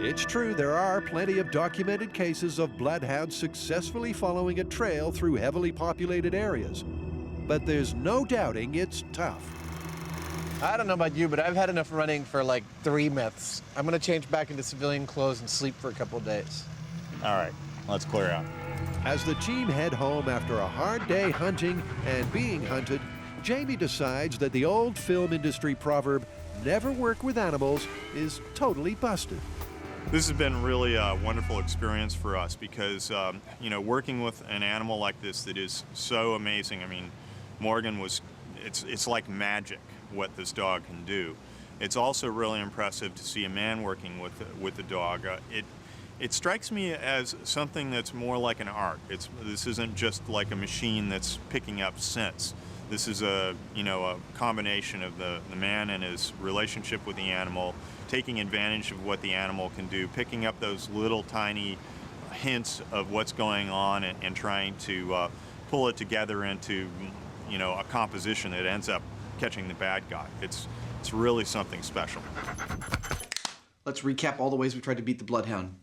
It's true, there are plenty of documented cases of bloodhounds successfully following a trail through heavily populated areas. But there's no doubting it's tough. I don't know about you, but I've had enough running for like 3 myths. I'm gonna change back into civilian clothes and sleep for a couple of days. All right, let's clear out. As the team head home after a hard day hunting and being hunted, Jamie decides that the old film industry proverb, "never work with animals," is totally busted. This has been really a wonderful experience for us because, you know, working with an animal like this that is so amazing. I mean, Morgan was, it's like magic what this dog can do. It's also really impressive to see a man working with a dog. It strikes me as something that's more like an art. This isn't just like a machine that's picking up scents. This is a combination of the man and his relationship with the animal, taking advantage of what the animal can do, picking up those little tiny hints of what's going on and trying to pull it together into, a composition that ends up catching the bad guy. It's really something special. Let's recap all the ways we tried to beat the Bloodhound.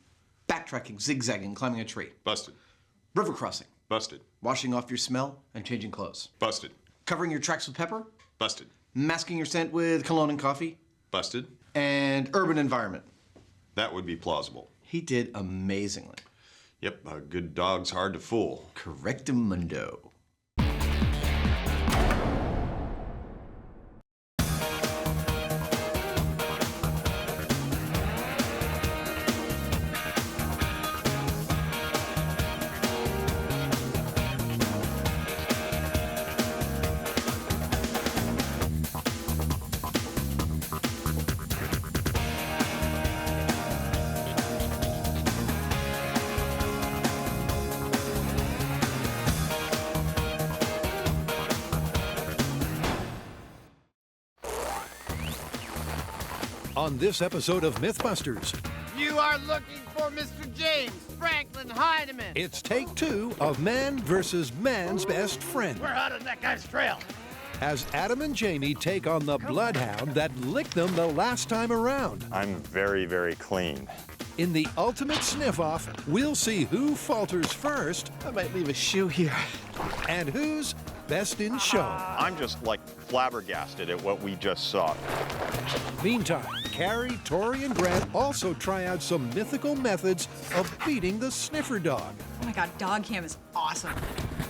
Backtracking, zigzagging, climbing a tree. Busted. River crossing. Busted. Washing off your smell and changing clothes. Busted. Covering your tracks with pepper. Busted. Masking your scent with cologne and coffee. Busted. And urban environment. That would be plausible. He did amazingly. Yep, a good dog's hard to fool. Correctamundo. On this episode of MythBusters, You are looking for Mr. James Franklin Heidemann. it's take 2 of Man versus Man's Best Friend. We're hot on that guy's trail. As Adam and Jamie take on the Bloodhound that licked them the last time around. I'm very, very clean. In the ultimate sniff-off, we'll see who falters first. I might leave a shoe here. And who's best in show. I'm just like flabbergasted at what we just saw. Meantime, Carrie, Tori, and Grant also try out some mythical methods of beating the Sniffer dog. Oh my God, dog cam is awesome.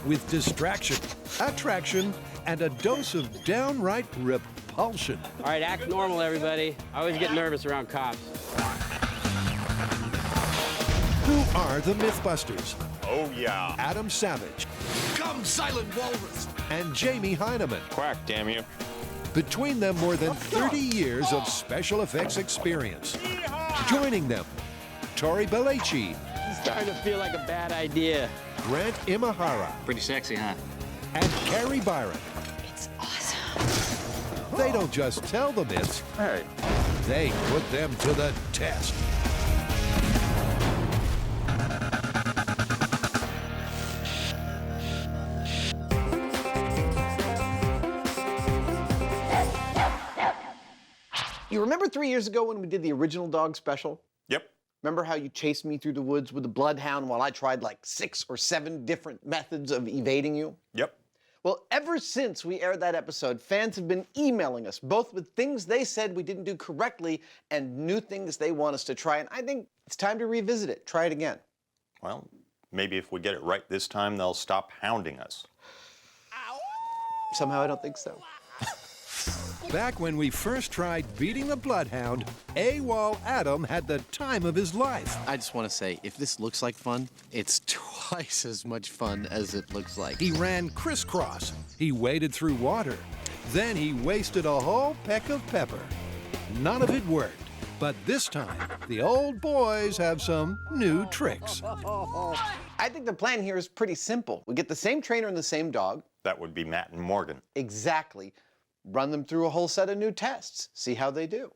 With distraction, attraction, and a dose of downright repulsion. All right, act normal, everybody. I always get nervous around cops. Who are the MythBusters? Oh, yeah. Adam Savage. Come, silent walrus. And Jamie Heineman. Quack, damn you. Between them, more than 30 years of special effects experience. Joining them, Tori Belleci. It's starting to feel like a bad idea. Grant Imahara. Pretty sexy, huh? And Carrie Byron. It's awesome. They don't just tell the myths, they put them to the test. You remember 3 years ago when we did the original dog special? Yep. Remember how you chased me through the woods with the Bloodhound while I tried like 6 or 7 different methods of evading you? Yep. Well, ever since we aired that episode, fans have been emailing us, both with things they said we didn't do correctly and new things they want us to try, and I think it's time to revisit it, try it again. Well, maybe if we get it right this time, they'll stop hounding us. Somehow I don't think so. Back when we first tried beating the Bloodhound, AWOL Adam had the time of his life. I just want to say, if this looks like fun, it's twice as much fun as it looks like. He ran crisscross. He waded through water. Then he wasted a whole peck of pepper. None of it worked. But this time, the old boys have some new tricks. I think the plan here is pretty simple. We get the same trainer and the same dog. That would be Matt and Morgan. Exactly. Run them through a whole set of new tests. See how they do.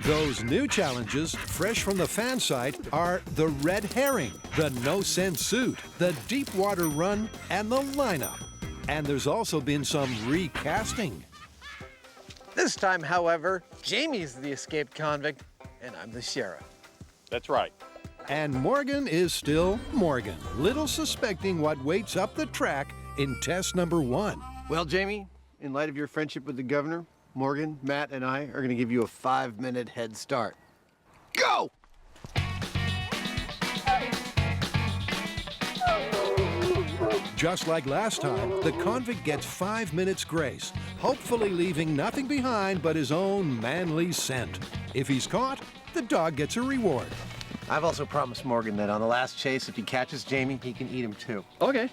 Those new challenges, fresh from the fan site, are the red herring, the no-sense suit, the deep water run, and the lineup. And there's also been some recasting. This time, however, Jamie's the escaped convict, and I'm the sheriff. That's right. And Morgan is still Morgan, little suspecting what waits up the track in test number 1. Well, Jamie, in light of your friendship with the governor, Morgan, Matt, and I are going to give you a 5-minute head start. Go! Just like last time, the convict gets 5 minutes grace, hopefully leaving nothing behind but his own manly scent. If he's caught, the dog gets a reward. I've also promised Morgan that on the last chase, if he catches Jamie, he can eat him too. Okay.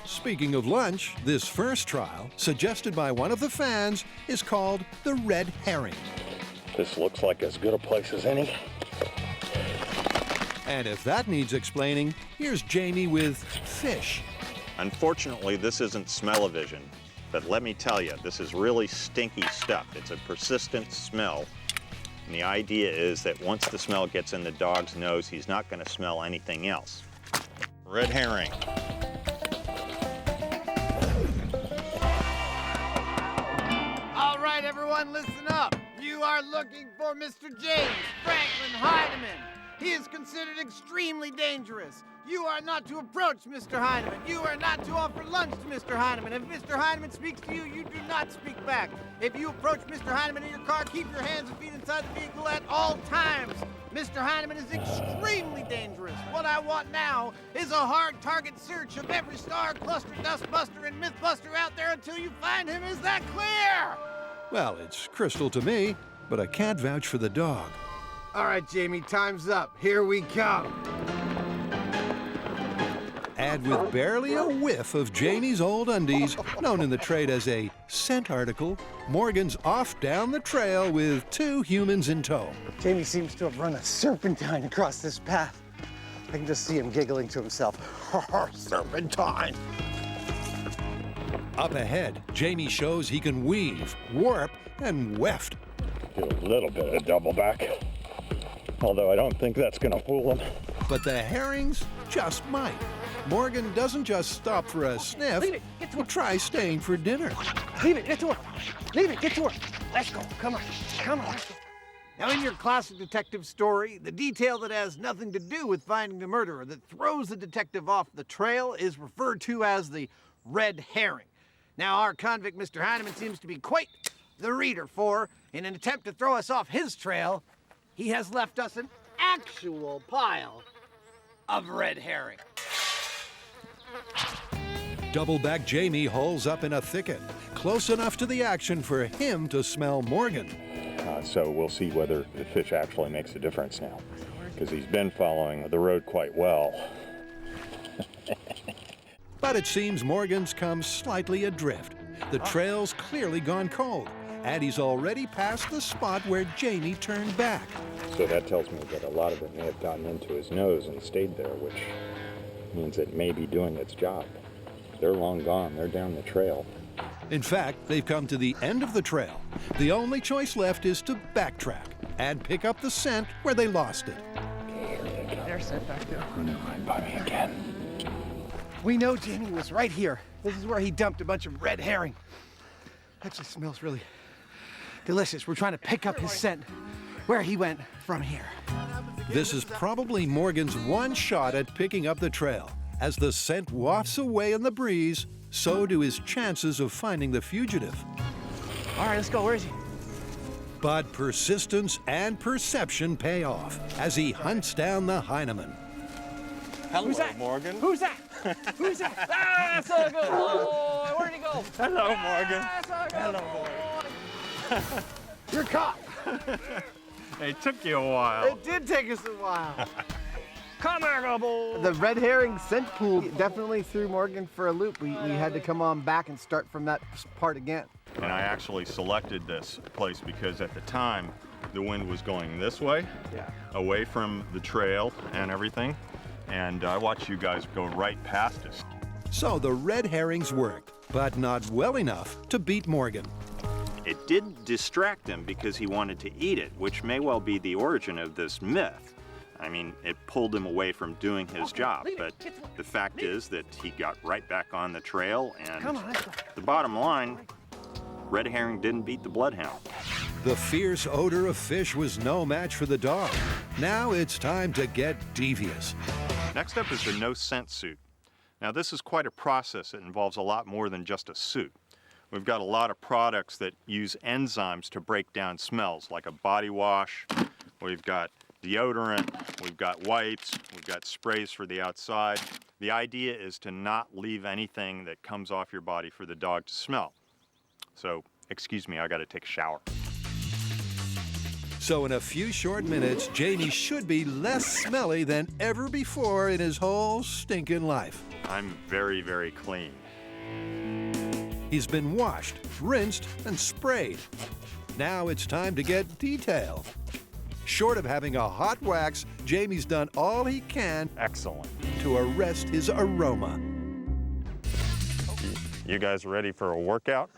Speaking of lunch, this first trial, suggested by one of the fans, is called the red herring. This looks like as good a place as any. And if that needs explaining, here's Jamie with fish. Unfortunately, this isn't smell-o-vision, but let me tell you, this is really stinky stuff. It's a persistent smell. And the idea is that once the smell gets in the dog's nose, he's not going to smell anything else. Red herring. All right, everyone, listen up. You are looking for Mr. James Franklin Heineman. He is considered extremely dangerous. You are not to approach Mr. Heineman. You are not to offer lunch to Mr. Heineman. If Mr. Heineman speaks to you, you do not speak back. If you approach Mr. Heineman in your car, keep your hands and feet inside the vehicle at all times. Mr. Heineman is extremely dangerous. What I want now is a hard target search of every star, cluster, dustbuster, and mythbuster out there until you find him. Is that clear? Well, it's crystal to me, but I can't vouch for the dog. All right, Jamie, time's up. Here we come. And with barely a whiff of Jamie's old undies, known in the trade as a scent article, Morgan's off down the trail with 2 humans in tow. Jamie seems to have run a serpentine across this path. I can just see him giggling to himself. Serpentine! Up ahead, Jamie shows he can weave, warp, and weft. Do a little bit of double back. Although I don't think that's gonna fool him. But the herrings just might. Morgan doesn't just stop for a sniff. Leave it, get to He tries staying for dinner. Leave it, get to her. Leave it, get to her. Let's go, come on, come on. Let's go. Now, in your classic detective story, the detail that has nothing to do with finding the murderer that throws the detective off the trail is referred to as the red herring. Now, our convict, Mr. Heineman, seems to be quite the reader, for in an attempt to throw us off his trail, he has left us an actual pile of red herring. Doubleback Jamie holes up in a thicket, close enough to the action for him to smell Morgan. So we'll see whether the fish actually makes a difference now, because he's been following the road quite well. But it seems Morgan's come slightly adrift. The trail's clearly gone cold, and he's already past the spot where Jamie turned back. So that tells me that a lot of it may have gotten into his nose and stayed there, which means it may be doing its job. They're long gone. They're down the trail. In fact, they've come to the end of the trail. The only choice left is to backtrack and pick up the scent where they lost it. They're sent back there. Running right by me again. We know Jamie was right here. This is where he dumped a bunch of red herring. Actually smells really delicious. We're trying to pick up his scent where he went from here. This is probably Morgan's one shot at picking up the trail. As the scent wafts away in the breeze, so do his chances of finding the fugitive. All right, let's go. Where is he? But persistence and perception pay off as he hunts down the Heineman. Hello, who's that? Morgan. Who's that? Who's that? Ah, that's a good boy. Where'd he go? Hello, Morgan. That's a good boy. You're caught. It took you a while. It did take us a while. Come here, good boy. The red herring scent pool definitely threw Morgan for a loop. We had to come on back and start from that part again. And I actually selected this place because at the time, the wind was going this way, away from the trail and everything. And I watched you guys go right past us. So the red herrings worked, but not well enough to beat Morgan. It did distract him because he wanted to eat it, which may well be the origin of this myth. I mean, it pulled him away from doing his job, but the fact is that he got right back on the trail, and the bottom line, red herring didn't beat the Bloodhound. The fierce odor of fish was no match for the dog. Now it's time to get devious. Next up is the no scent suit. Now this is quite a process. It involves a lot more than just a suit. We've got a lot of products that use enzymes to break down smells, like a body wash. We've got deodorant, we've got wipes, we've got sprays for the outside. The idea is to not leave anything that comes off your body for the dog to smell. So, excuse me, I gotta take a shower. So in a few short minutes, Jamie should be less smelly than ever before in his whole stinking life. I'm very, very clean. He's been washed, rinsed, and sprayed. Now it's time to get detailed. Short of having a hot wax, Jamie's done all he can to arrest his aroma. You guys ready for a workout?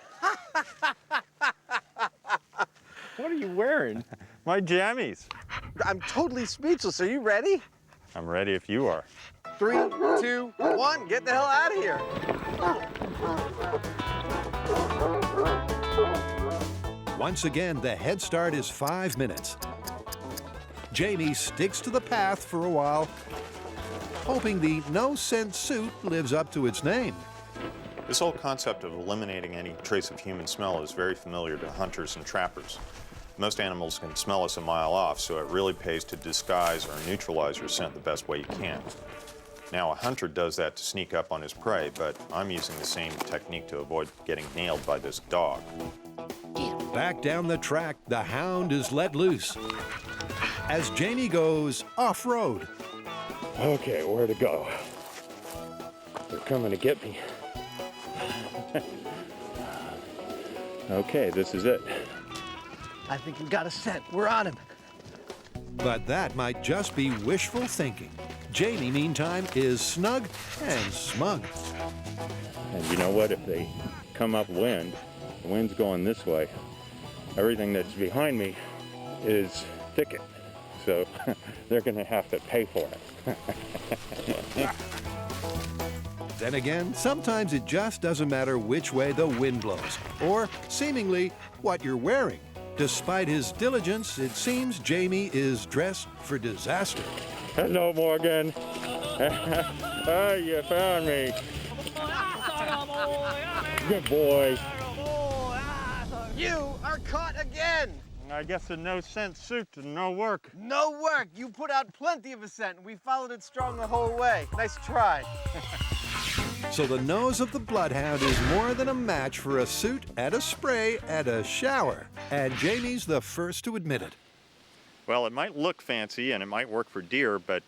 What are you wearing? My jammies. I'm totally speechless. Are you ready? I'm ready if you are. 3, 2, 1, get the hell out of here. Once again, the head start is 5 minutes. Jamie sticks to the path for a while, hoping the no-scent suit lives up to its name. This whole concept of eliminating any trace of human smell is very familiar to hunters and trappers. Most animals can smell us a mile off, so it really pays to disguise or neutralize your scent the best way you can. Now, a hunter does that to sneak up on his prey, but I'm using the same technique to avoid getting nailed by this dog. Back down the track, the hound is let loose as Jamie goes off-road. Okay, where to go? They're coming to get me. Okay, this is it. I think we got a scent. We're on him. But that might just be wishful thinking. Jamie, meantime, is snug and smug. And you know what? If they come upwind, the wind's going this way. Everything that's behind me is thicket. So they're going to have to pay for it. Then again, sometimes it just doesn't matter which way the wind blows, or seemingly what you're wearing. Despite his diligence, it seems Jamie is dressed for disaster. Hello, Morgan. Oh, you found me. Good boy. You are are caught again. I guess a no-scent suit and no work. No work. You put out plenty of a scent, and we followed it strong the whole way. Nice try. So the nose of the Bloodhound is more than a match for a suit and a spray and a shower. And Jamie's the first to admit it. Well, it might look fancy and it might work for deer, but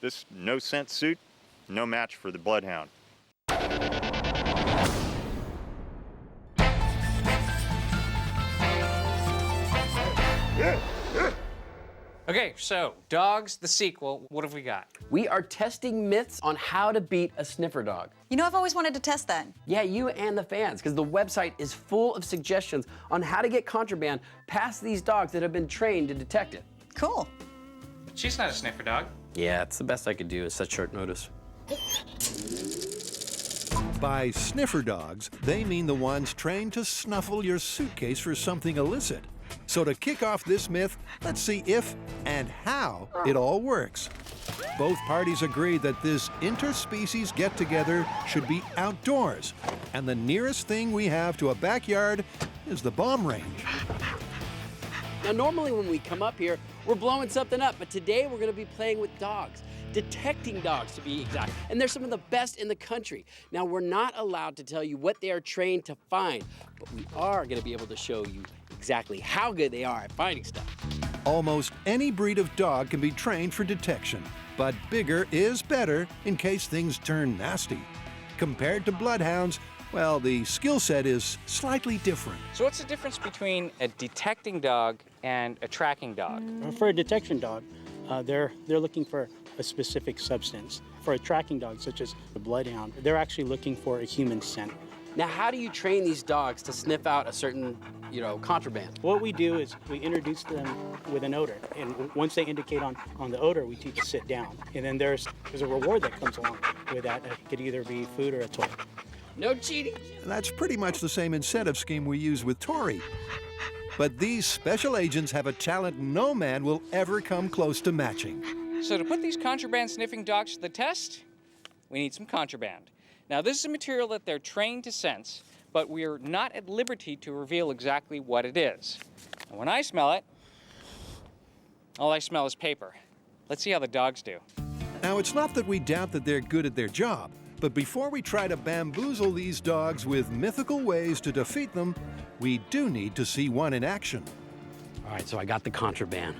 this no-scent suit, no match for the Bloodhound. Okay, so Dogs, the sequel, what have we got? We are testing myths on how to beat a sniffer dog. You know, I've always wanted to test that. Yeah, you and the fans, because the website is full of suggestions on how to get contraband past these dogs that have been trained to detect it. Cool. She's not a sniffer dog. Yeah, it's the best I could do at such short notice. By sniffer dogs, they mean the ones trained to snuffle your suitcase for something illicit. So to kick off this myth, let's see if and how it all works. Both parties agree that this interspecies get-together should be outdoors, and the nearest thing we have to a backyard is the bomb range. Now, normally when we come up here, we're blowing something up, but today we're gonna be playing with dogs. Detecting dogs, to be exact. And they're some of the best in the country. Now, we're not allowed to tell you what they are trained to find, but we are gonna be able to show you exactly how good they are at finding stuff. Almost any breed of dog can be trained for detection, but bigger is better in case things turn nasty. Compared to bloodhounds, well, the skill set is slightly different. So what's the difference between a detecting dog and a tracking dog? For a detection dog, they're looking for a specific substance. For a tracking dog, such as the bloodhound, they're actually looking for a human scent. Now, how do you train these dogs to sniff out a certain, contraband? What we do is we introduce them with an odor, and once they indicate on the odor, we teach to sit down. And then there's a reward that comes along with that. It could either be food or a toy. No cheating. That's pretty much the same incentive scheme we use with Tori. But these special agents have a talent no man will ever come close to matching. So to put these contraband sniffing dogs to the test, we need some contraband. Now, this is a material that they're trained to sense, but we're not at liberty to reveal exactly what it is. And when I smell it, all I smell is paper. Let's see how the dogs do. Now, it's not that we doubt that they're good at their job, but before we try to bamboozle these dogs with mythical ways to defeat them, we do need to see one in action. All right, so I got the contraband.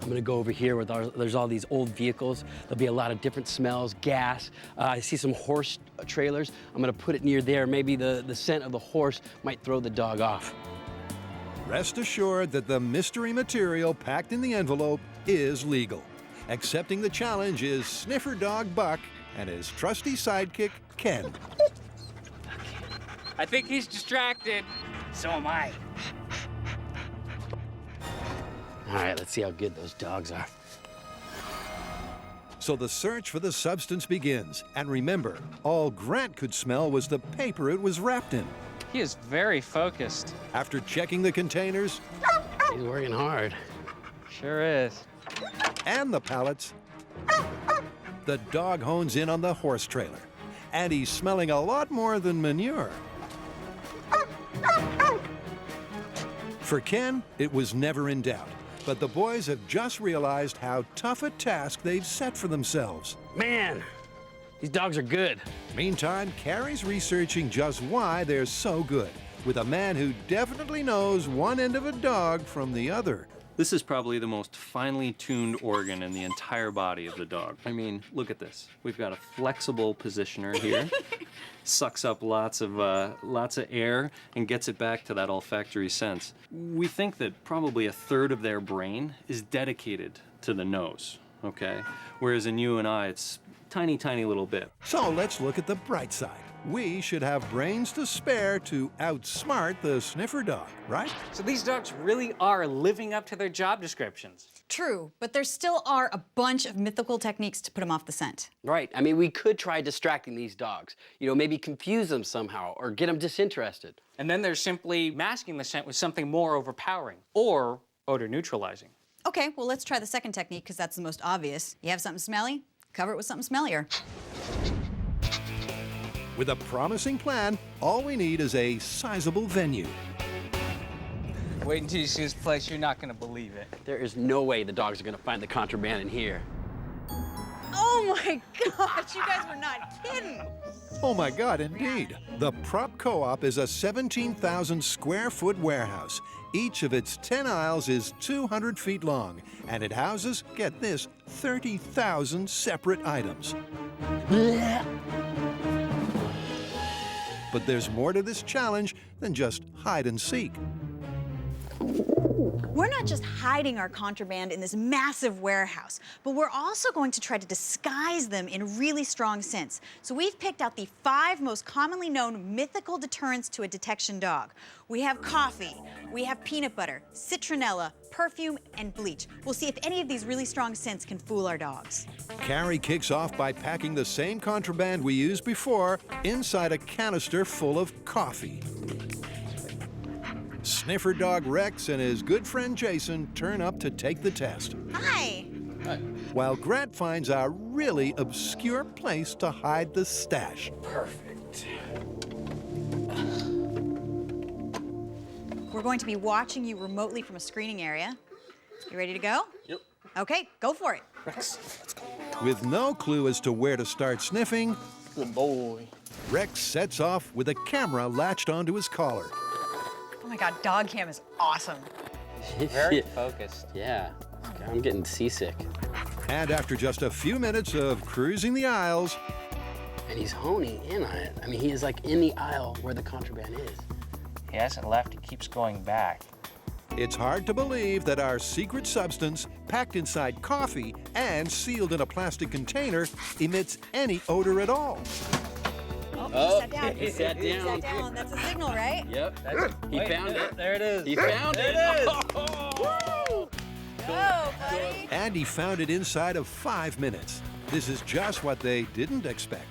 I'm gonna go over here where there's all these old vehicles. There'll be a lot of different smells, gas. I see some horse trailers. I'm gonna put it near there. Maybe the scent of the horse might throw the dog off. Rest assured that the mystery material packed in the envelope is legal. Accepting the challenge is sniffer dog Buck and his trusty sidekick, Ken. I think he's distracted. So am I. All right, let's see how good those dogs are. So the search for the substance begins. And remember, all Grant could smell was the paper it was wrapped in. He is very focused. After checking the containers... He's working hard. Sure is. And the pallets, the dog hones in on the horse trailer. And he's smelling a lot more than manure. For Ken, it was never in doubt. But the boys have just realized how tough a task they've set for themselves. Man, these dogs are good. Meantime, Carrie's researching just why they're so good, with a man who definitely knows one end of a dog from the other. This is probably the most finely tuned organ in the entire body of the dog. I mean, look at this. We've got a flexible positioner here. Sucks up lots of air and gets it back to that olfactory sense. We think that probably a third of their brain is dedicated to the nose, okay? Whereas in you and I, it's tiny, tiny little bit. So let's look at the bright side. We should have brains to spare to outsmart the sniffer dog, right? So these dogs really are living up to their job descriptions. True, but there still are a bunch of mythical techniques to put them off the scent. Right, I mean, we could try distracting these dogs. Maybe confuse them somehow or get them disinterested. And then there's simply masking the scent with something more overpowering or odor neutralizing. Okay, well, let's try the second technique because that's the most obvious. You have something smelly, cover it with something smellier. With a promising plan, all we need is a sizable venue. Wait until you see this place. You're not gonna believe it. There is no way the dogs are gonna find the contraband in here. Oh my gosh, you guys were not kidding. Oh my God, indeed. The Prop Co-op is a 17,000 square foot warehouse. Each of its 10 aisles is 200 feet long, and it houses, get this, 30,000 separate items. But there's more to this challenge than just hide and seek. We're not just hiding our contraband in this massive warehouse, but we're also going to try to disguise them in really strong scents. So we've picked out the 5 most commonly known mythical deterrents to a detection dog. We have coffee, we have peanut butter, citronella, perfume, and bleach. We'll see if any of these really strong scents can fool our dogs. Carrie kicks off by packing the same contraband we used before inside a canister full of coffee. Sniffer dog Rex and his good friend Jason turn up to take the test. Hi. While Grat finds a really obscure place to hide the stash. Perfect. We're going to be watching you remotely from a screening area. You ready to go? Yep. Okay, go for it. Rex, let's go. With no clue as to where to start sniffing, Good boy. Rex sets off with a camera latched onto his collar. Oh my God, dog cam is awesome. Very focused. Yeah, I'm getting seasick. And after just a few minutes of cruising the aisles, And he's honing in on it. I mean, he is like in the aisle where the contraband is. He hasn't left. He keeps going back. it's hard to believe that our secret substance, packed inside coffee and sealed in a plastic container, emits any odor at all. Oh, he sat down. He sat He down. sat down. That's a signal, right? Yep. He found it. There it is. He found it. Go, buddy. And he found it inside of 5 minutes. This is just what they didn't expect.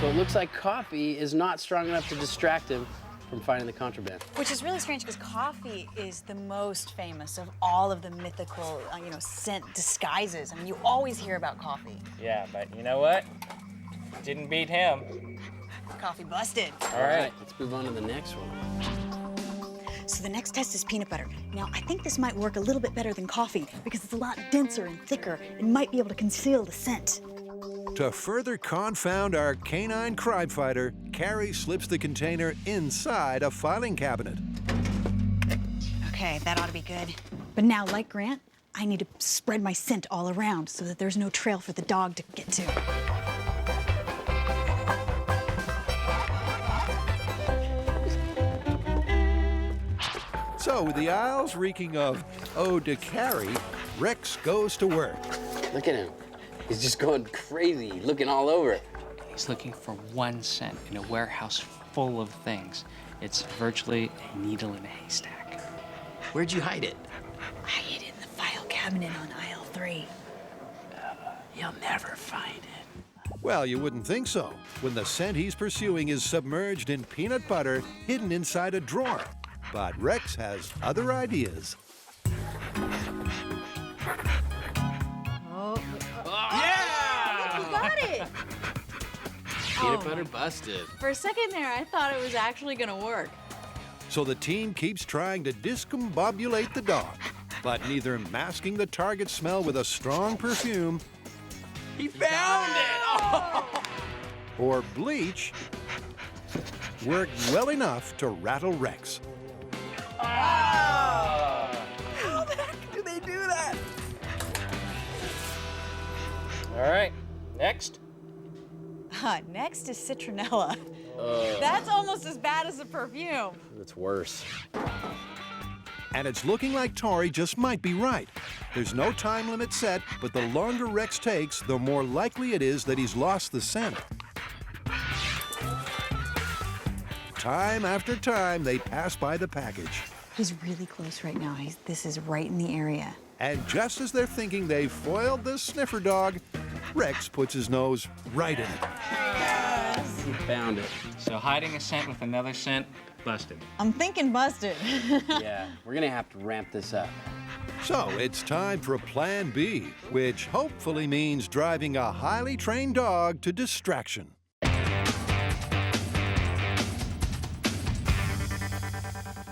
So it looks like coffee is not strong enough to distract him from finding the contraband. Which is really strange because coffee is the most famous of all of the mythical, scent disguises. I mean, you always hear about coffee. Yeah, but you know what? Didn't beat him. Coffee busted. All right, let's move on to the next one. So the next test is peanut butter. Now, I think this might work a little bit better than coffee because it's a lot denser and thicker and might be able to conceal the scent. To further confound our canine crime fighter, Carrie slips the container inside a filing cabinet. Okay, that ought to be good. But now, like Grant, I need to spread my scent all around so that there's no trail for the dog to get to. So, with the aisles reeking of eau de Carrie, Rex goes to work. Look at him. He's just going crazy, looking all over. He's looking for one scent in a warehouse full of things. It's virtually a needle in a haystack. Where'd you hide it? I hid it in the file cabinet on aisle 3. You'll never find it. Well, you wouldn't think so, when the scent he's pursuing is submerged in peanut butter hidden inside a drawer. But Rex has other ideas. Oh. Yeah! You got it! Peanut butter busted. For a second there, I thought it was actually gonna work. So the team keeps trying to discombobulate the dog, but neither masking the target smell with a strong perfume He found it! or bleach worked well enough to rattle Rex. How the heck do they do that? All right, next. Next is citronella. That's almost as bad as the perfume. It's worse. And it's looking like Tori just might be right. There's no time limit set, but the longer Rex takes, the more likely it is that he's lost the scent. Time after time, they pass by the package. He's really close right now. This is right in the area. And just as they're thinking they've foiled the sniffer dog, Rex puts his nose right in it. He found it. So hiding a scent with another scent, busted. I'm thinking busted. Yeah, we're gonna have to ramp this up. So it's time for Plan B, which hopefully means driving a highly trained dog to distraction.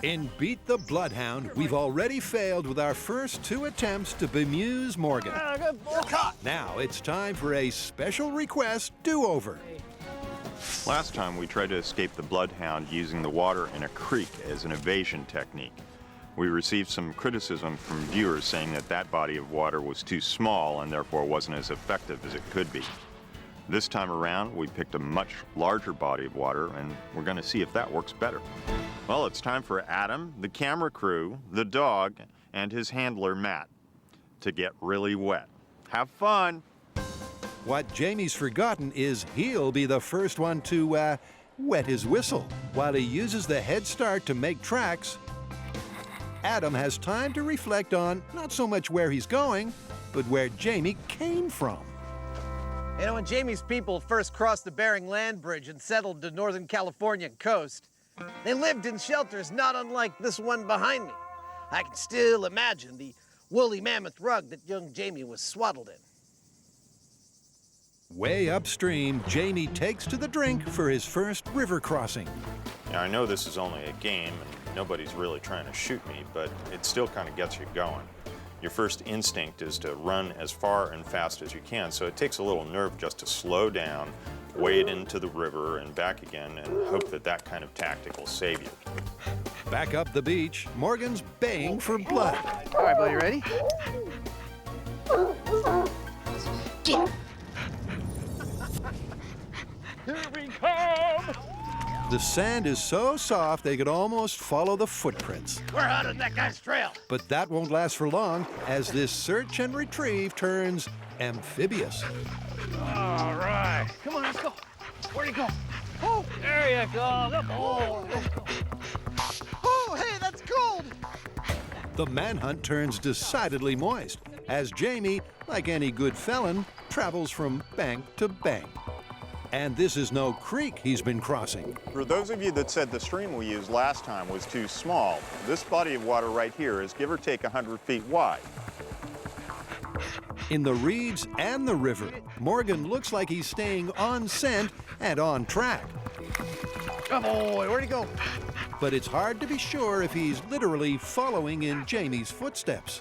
In Beat the Bloodhound, we've already failed with our first 2 attempts to bemuse Morgan. Now it's time for a special request do-over. Last time we tried to escape the Bloodhound using the water in a creek as an evasion technique. We received some criticism from viewers saying that that body of water was too small and therefore wasn't as effective as it could be. This time around, we picked a much larger body of water, and we're going to see if that works better. Well, it's time for Adam, the camera crew, the dog, and his handler, Matt, to get really wet. Have fun! What Jamie's forgotten is he'll be the first one to, wet his whistle. While he uses the head start to make tracks, Adam has time to reflect on not so much where he's going, but where Jamie came from. You know, when Jamie's people first crossed the Bering Land Bridge and settled the Northern California coast, they lived in shelters not unlike this one behind me. I can still imagine the woolly mammoth rug that young Jamie was swaddled in. Way upstream, Jamie takes to the drink for his first river crossing. Now, I know this is only a game and nobody's really trying to shoot me, but it still kind of gets you going. Your first instinct is to run as far and fast as you can, so it takes a little nerve just to slow down, wade into the river and back again, and hope that that kind of tactic will save you. Back up the beach, Morgan's baying for blood. All right, buddy, ready? Here we come! The sand is so soft they could almost follow the footprints. We're out of that guy's trail. But that won't last for long as this search and retrieve turns amphibious. All right. Come on, let's go. Where'd he go? Oh, there you go. Come on. Oh, hey, that's cold. The manhunt turns decidedly moist as Jamie, like any good felon, travels from bank to bank. And this is no creek he's been crossing. For those of you that said the stream we used last time was too small, this body of water right here is give or take 100 feet wide. In the reeds and the river, Morgan looks like he's staying on scent and on track. Oh boy, where'd he go? But it's hard to be sure if he's literally following in Jamie's footsteps.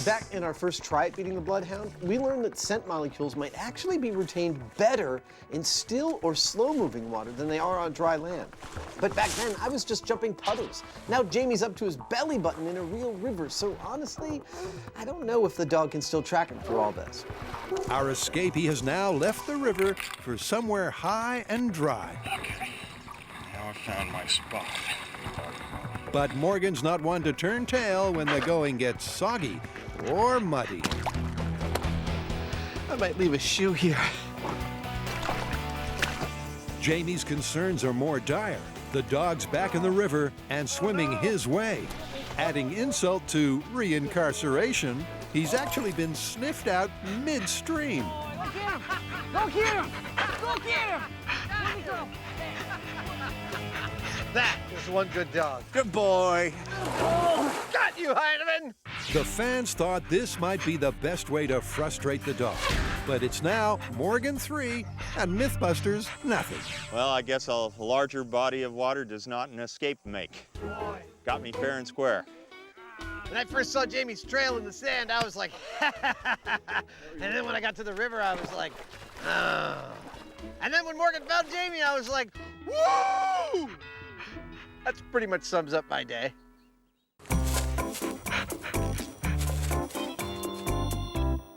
Back in our first try at beating the Bloodhound, we learned that scent molecules might actually be retained better in still or slow-moving water than they are on dry land. But back then, I was just jumping puddles. Now Jamie's up to his belly button in a real river, so honestly, I don't know if the dog can still track him through all this. Our escapee has now left the river for somewhere high and dry. Okay, now I found my spot. But Morgan's not one to turn tail when the going gets soggy or muddy. I might leave a shoe here. Jamie's concerns are more dire. The dog's back in the river and swimming his way. Adding insult to reincarceration, he's actually been sniffed out midstream. Go get him! Go get him! Go get him! Where'd he go? That is one good dog. Good boy. Oh, got you, Heineman! The fans thought this might be the best way to frustrate the dog. But it's now Morgan 3 and MythBusters nothing. Well, I guess a larger body of water does not an escape make. Got me fair and square. When I first saw Jamie's trail in the sand, I was like, and then when I got to the river, I was like, oh. And then when Morgan found Jamie, I was like, woo! That's pretty much sums up my day.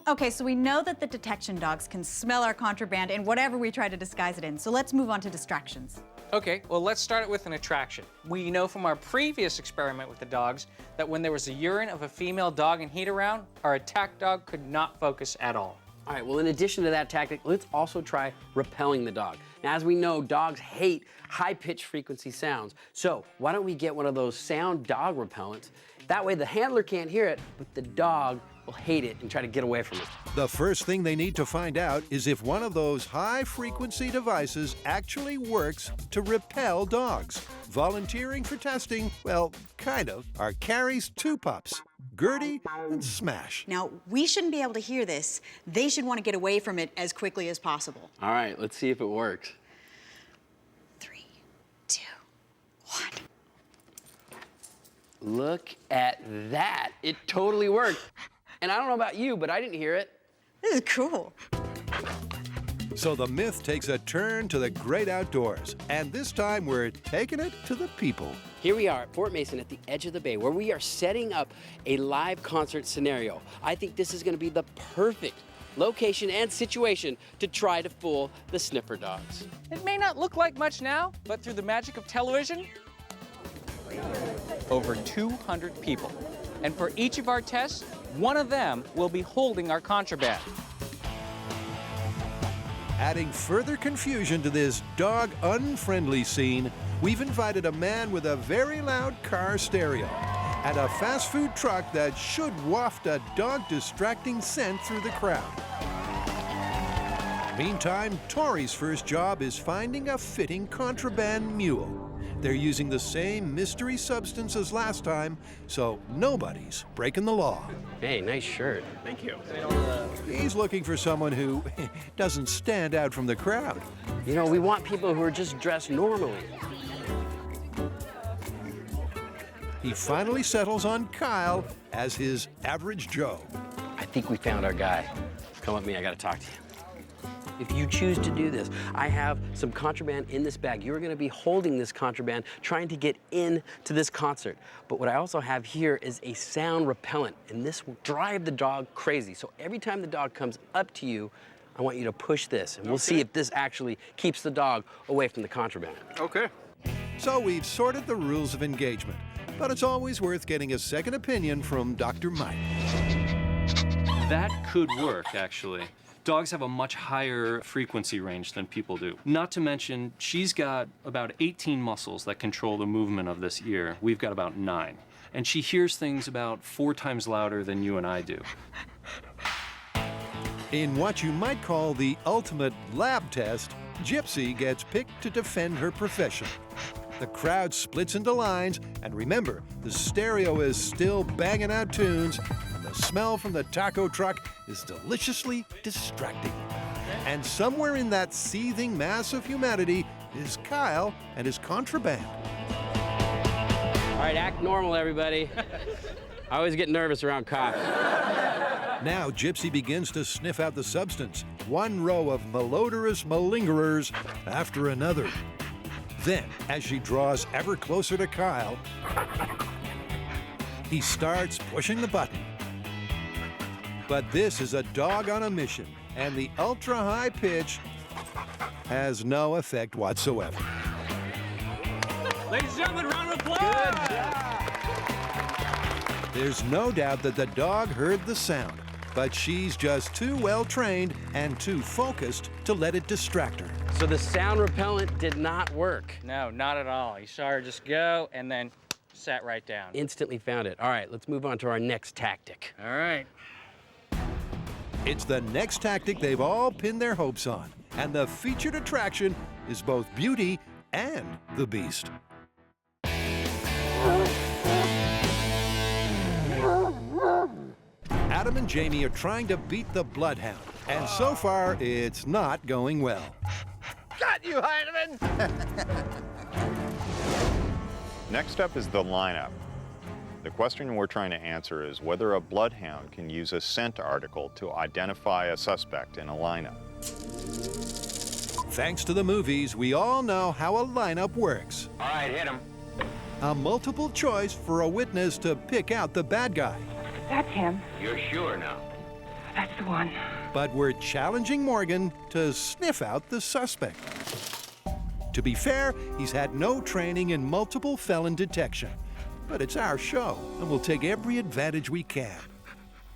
Okay, so we know that the detection dogs can smell our contraband in whatever we try to disguise it in. So let's move on to distractions. Okay, well, let's start it with an attraction. We know from our previous experiment with the dogs that when there was a urine of a female dog and heat around, our attack dog could not focus at all. All right, well, in addition to that tactic, let's also try repelling the dog. Now, as we know, dogs hate high-pitched frequency sounds. So why don't we get one of those sound dog repellents? That way the handler can't hear it, but the dog will hate it and try to get away from it. The first thing they need to find out is if one of those high-frequency devices actually works to repel dogs. Volunteering for testing, well, kind of, are Carrie's two pups, Gertie and Smash. Now, we shouldn't be able to hear this. They should want to get away from it as quickly as possible. All right, let's see if it works. 3, 2, 1. Look at that. It totally worked. And I don't know about you, but I didn't hear it. This is cool. So the myth takes a turn to the great outdoors, and this time we're taking it to the people. Here we are at Fort Mason at the edge of the bay where we are setting up a live concert scenario. I think this is going to be the perfect location and situation to try to fool the Sniffer dogs. It may not look like much now, but through the magic of television, over 200 people. And for each of our tests, one of them will be holding our contraband. Adding further confusion to this dog-unfriendly scene, we've invited a man with a very loud car stereo and a fast food truck that should waft a dog-distracting scent through the crowd. Meantime, Tori's first job is finding a fitting contraband mule. They're using the same mystery substance as last time, so nobody's breaking the law. Hey, nice shirt. Thank you. He's looking for someone who doesn't stand out from the crowd. You know, we want people who are just dressed normally. He finally settles on Kyle as his average Joe. I think we found our guy. Come with me, I gotta talk to you. If you choose to do this, I have some contraband in this bag. You're gonna be holding this contraband, trying to get into this concert. But what I also have here is a sound repellent, and this will drive the dog crazy. So every time the dog comes up to you, I want you to push this, and we'll see if this actually keeps the dog away from the contraband. Okay. So we've sorted the rules of engagement, but it's always worth getting a second opinion from Dr. Mike. That could work, actually. Dogs have a much higher frequency range than people do. Not to mention, she's got about 18 muscles that control the movement of this ear. We've got about 9. And she hears things about 4 times louder than you and I do. In what you might call the ultimate lab test, Gypsy gets picked to defend her profession. The crowd splits into lines, and remember, the stereo is still banging out tunes, and the smell from the taco truck is deliciously distracting. And somewhere in that seething mass of humanity is Kyle and his contraband. All right, act normal, everybody. I always get nervous around cops. Now Gypsy begins to sniff out the substance, one row of malodorous malingerers after another. Then, as she draws ever closer to Kyle, he starts pushing the button. But this is a dog on a mission, and the ultra-high pitch has no effect whatsoever. Ladies and gentlemen, round of applause! There's no doubt that the dog heard the sound, but she's just too well trained and too focused to let it distract her. So the sound repellent did not work. No, not at all. You saw her just go and then sat right down. Instantly found it. All right, let's move on to our next tactic. All right. It's the next tactic they've all pinned their hopes on, and the featured attraction is both Beauty and the Beast. Adam and Jamie are trying to beat the Bloodhound, and so far, it's not going well. Got you, Heineman! Next up is the lineup. The question we're trying to answer is whether a bloodhound can use a scent article to identify a suspect in a lineup. Thanks to the movies, we all know how a lineup works. All right, hit him. A multiple choice for a witness to pick out the bad guy. That's him. You're sure now? That's the one. But we're challenging Morgan to sniff out the suspect. To be fair, he's had no training in multiple felon detection. But it's our show, and we'll take every advantage we can.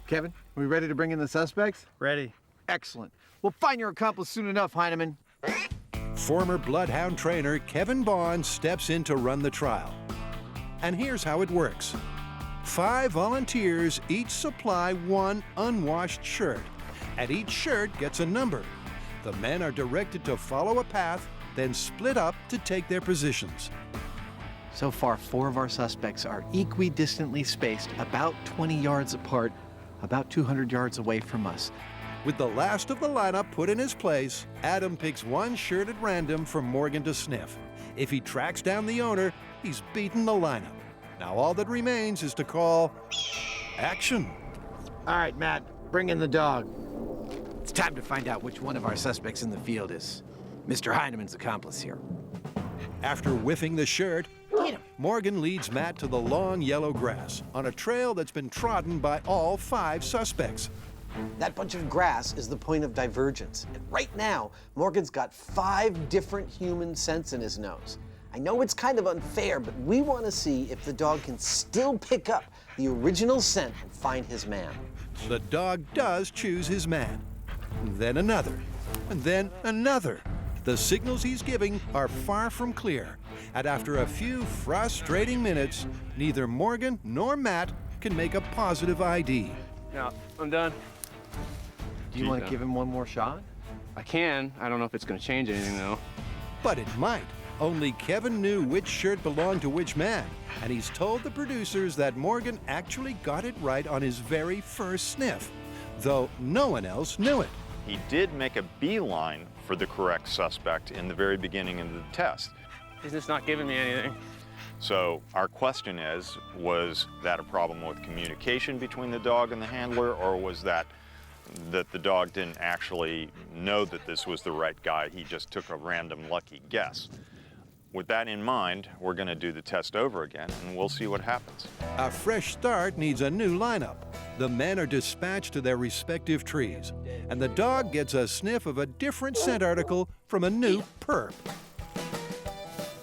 Kevin, are we ready to bring in the suspects? Ready. Excellent. We'll find your accomplice soon enough, Heineman. Former Bloodhound trainer Kevin Bond steps in to run the trial. And here's how it works. 5 volunteers each supply 1 unwashed shirt, and each shirt gets a number. The men are directed to follow a path, then split up to take their positions. So far, 4 of our suspects are equidistantly spaced, about 20 yards apart, about 200 yards away from us. With the last of the lineup put in his place, Adam picks 1 shirt at random for Morgan to sniff. If he tracks down the owner, he's beaten the lineup. Now all that remains is to call action. All right, Matt, bring in the dog. It's time to find out which one of our suspects in the field is Mr. Heineman's accomplice here. After whiffing the shirt, Morgan leads Matt to the long yellow grass on a trail that's been trodden by all 5 suspects. That bunch of grass is the point of divergence. And right now, Morgan's got 5 different human scents in his nose. I know it's kind of unfair, but we want to see if the dog can still pick up the original scent and find his man. The dog does choose his man. Then another, and then another. The signals he's giving are far from clear, and after a few frustrating minutes, neither Morgan nor Matt can make a positive ID. Yeah, I'm done. Do you want to give him one more shot? I can. I don't know if it's going to change anything, though. But it might. Only Kevin knew which shirt belonged to which man, and he's told the producers that Morgan actually got it right on his very first sniff, though no one else knew it. He did make a beeline for the correct suspect in the very beginning of the test. He's just not giving me anything. So our question is, was that a problem with communication between the dog and the handler, or was that the dog didn't actually know that this was the right guy, he just took a random lucky guess? With that in mind, we're going to do the test over again, and we'll see what happens. A fresh start needs a new lineup. The men are dispatched to their respective trees, and the dog gets a sniff of a different scent article from a new perp.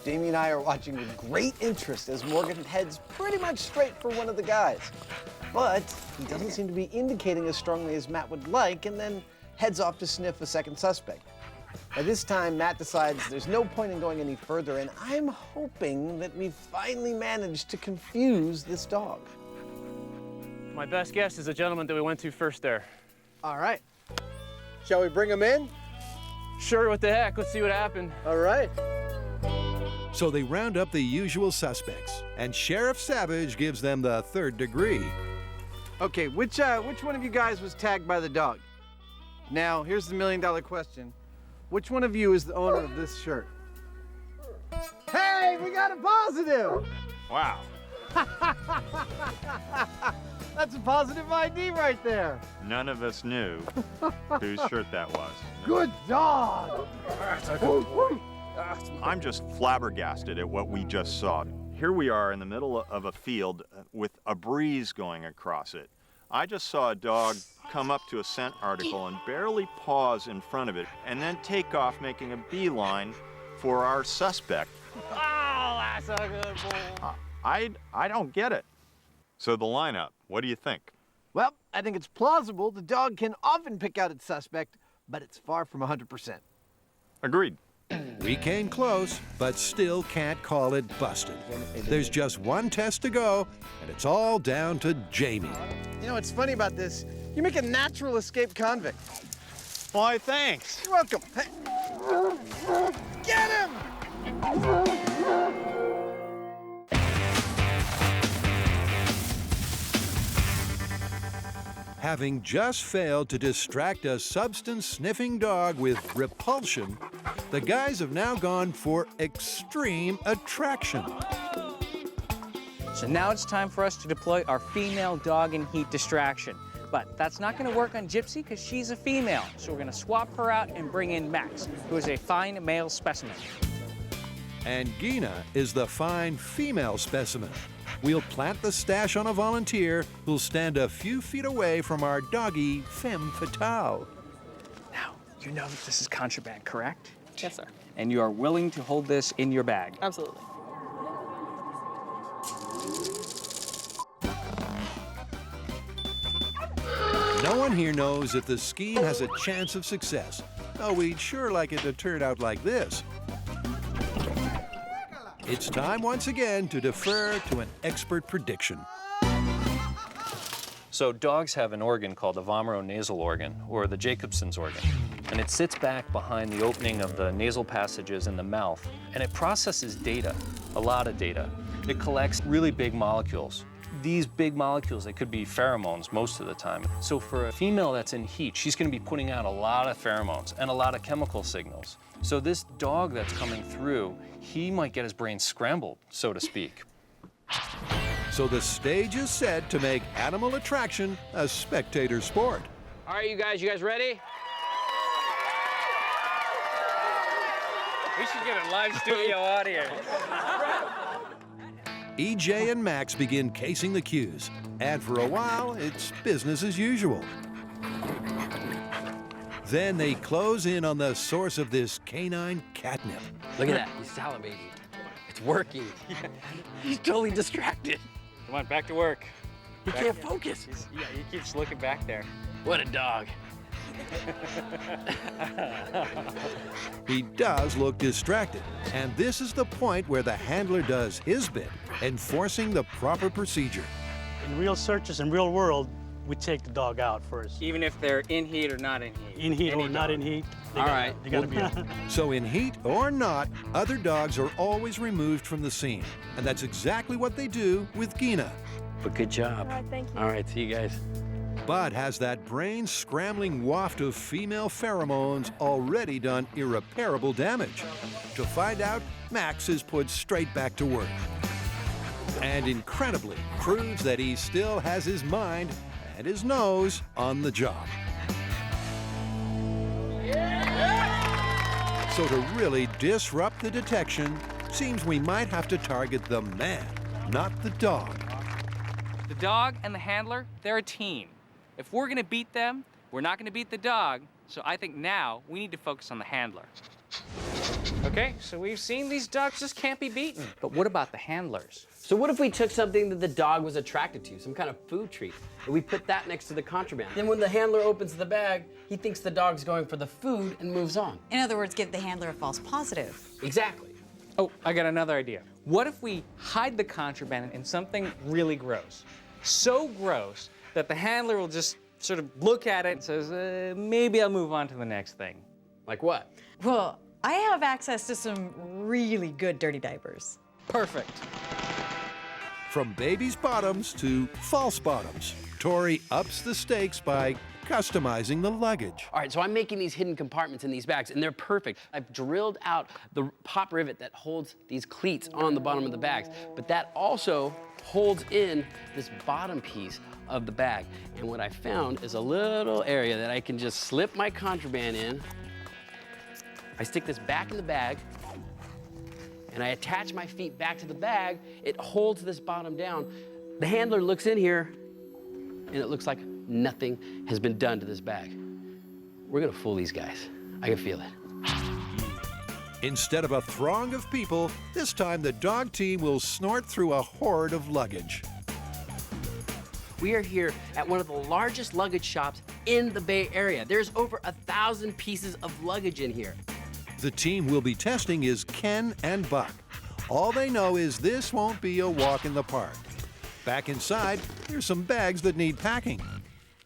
Jamie and I are watching with great interest as Morgan heads pretty much straight for one of the guys. But he doesn't seem to be indicating as strongly as Matt would like, and then heads off to sniff a second suspect. By this time, Matt decides there's no point in going any further, and I'm hoping that we finally managed to confuse this dog. My best guess is the gentleman that we went to first there. All right. Shall we bring him in? Sure, what the heck? Let's see what happened. All right. So they round up the usual suspects, and Sheriff Savage gives them the 3rd degree. Okay, which one of you guys was tagged by the dog? Now, here's the $1 million question. Which one of you is the owner of this shirt? Hey, we got a positive! Wow. That's a positive ID right there. None of us knew whose shirt that was. Good dog! I'm just flabbergasted at what we just saw. Here we are in the middle of a field with a breeze going across it. I just saw a dog come up to a scent article and barely pause in front of it, and then take off making a beeline for our suspect. Oh, that's a good boy. I don't get it. So the lineup, what do you think? Well, I think it's plausible the dog can often pick out its suspect, but it's far from 100%. Agreed. We came close, but still can't call it busted. There's just one test to go, and it's all down to Jamie. You know what's funny about this? You make a natural escape convict. Why, thanks. You're welcome. Hey. Get him! Having just failed to distract a substance-sniffing dog with repulsion, the guys have now gone for extreme attraction. So now it's time for us to deploy our female dog and heat distraction. But that's not going to work on Gypsy because she's a female. So we're going to swap her out and bring in Max, who is a fine male specimen. And Gina is the fine female specimen. We'll plant the stash on a volunteer who'll stand a few feet away from our doggy femme fatale. Now, you know that this is contraband, correct? Yes, sir. And you are willing to hold this in your bag? Absolutely. No one here knows if the scheme has a chance of success, though we'd sure like it to turn out like this. It's time once again to defer to an expert prediction. So dogs have an organ called the vomeronasal organ, or the Jacobson's organ. And it sits back behind the opening of the nasal passages in the mouth, and it processes data, a lot of data. It collects really big molecules. These big molecules, they could be pheromones most of the time. So for a female that's in heat, she's gonna be putting out a lot of pheromones and a lot of chemical signals. So this dog that's coming through, he might get his brain scrambled, so to speak. So the stage is set to make animal attraction a spectator sport. All right, you guys ready? We should get a live studio audience. EJ and Max begin casing the cues, and for a while, it's business as usual. Then they close in on the source of this canine catnip. Look at that, he's salivating. It's working. He's totally distracted. Come on, back to work. He can't focus. Yeah, he keeps looking back there. What a dog. He does look distracted, and this is the point where the handler does his bit, enforcing the proper procedure. In real searches in real world, we take the dog out first. Even if they're in heat or not in heat. In heat or not in heat. They gotta be out. So in heat or not, other dogs are always removed from the scene, and that's exactly what they do with Gina. But good job. All right, thank you. All right, see you guys. Bud has that brain-scrambling waft of female pheromones already done irreparable damage. To find out, Max is put straight back to work. And incredibly, proves that he still has his mind and his nose on the job. So to really disrupt the detection, seems we might have to target the man, not the dog. The dog and the handler, they're a team. If we're gonna beat them, we're not gonna beat the dog, so I think now we need to focus on the handler. Okay, so we've seen these dogs just can't be beaten. But what about the handlers? So what if we took something that the dog was attracted to, some kind of food treat, and we put that next to the contraband? Then when the handler opens the bag, he thinks the dog's going for the food and moves on. In other words, give the handler a false positive. Exactly. Oh, I got another idea. What if we hide the contraband in something really gross? So gross that the handler will just sort of look at it and says, maybe I'll move on to the next thing. Like what? Well, I have access to some really good dirty diapers. Perfect. From baby's bottoms to false bottoms, Tori ups the stakes by customizing the luggage. All right, so I'm making these hidden compartments in these bags, and they're perfect. I've drilled out the pop rivet that holds these cleats on the bottom of the bags, but that also holds in this bottom piece of the bag. And what I found is a little area that I can just slip my contraband in. I stick this back in the bag, and I attach my feet back to the bag. It holds this bottom down. The handler looks in here, and it looks like nothing has been done to this bag. We're gonna fool these guys. I can feel it. Instead of a throng of people, this time the dog team will snort through a horde of luggage. We are here at one of the largest luggage shops in the Bay Area. There's over 1,000 pieces of luggage in here. The team we'll be testing is Ken and Buck. All they know is this won't be a walk in the park. Back inside, here's some bags that need packing.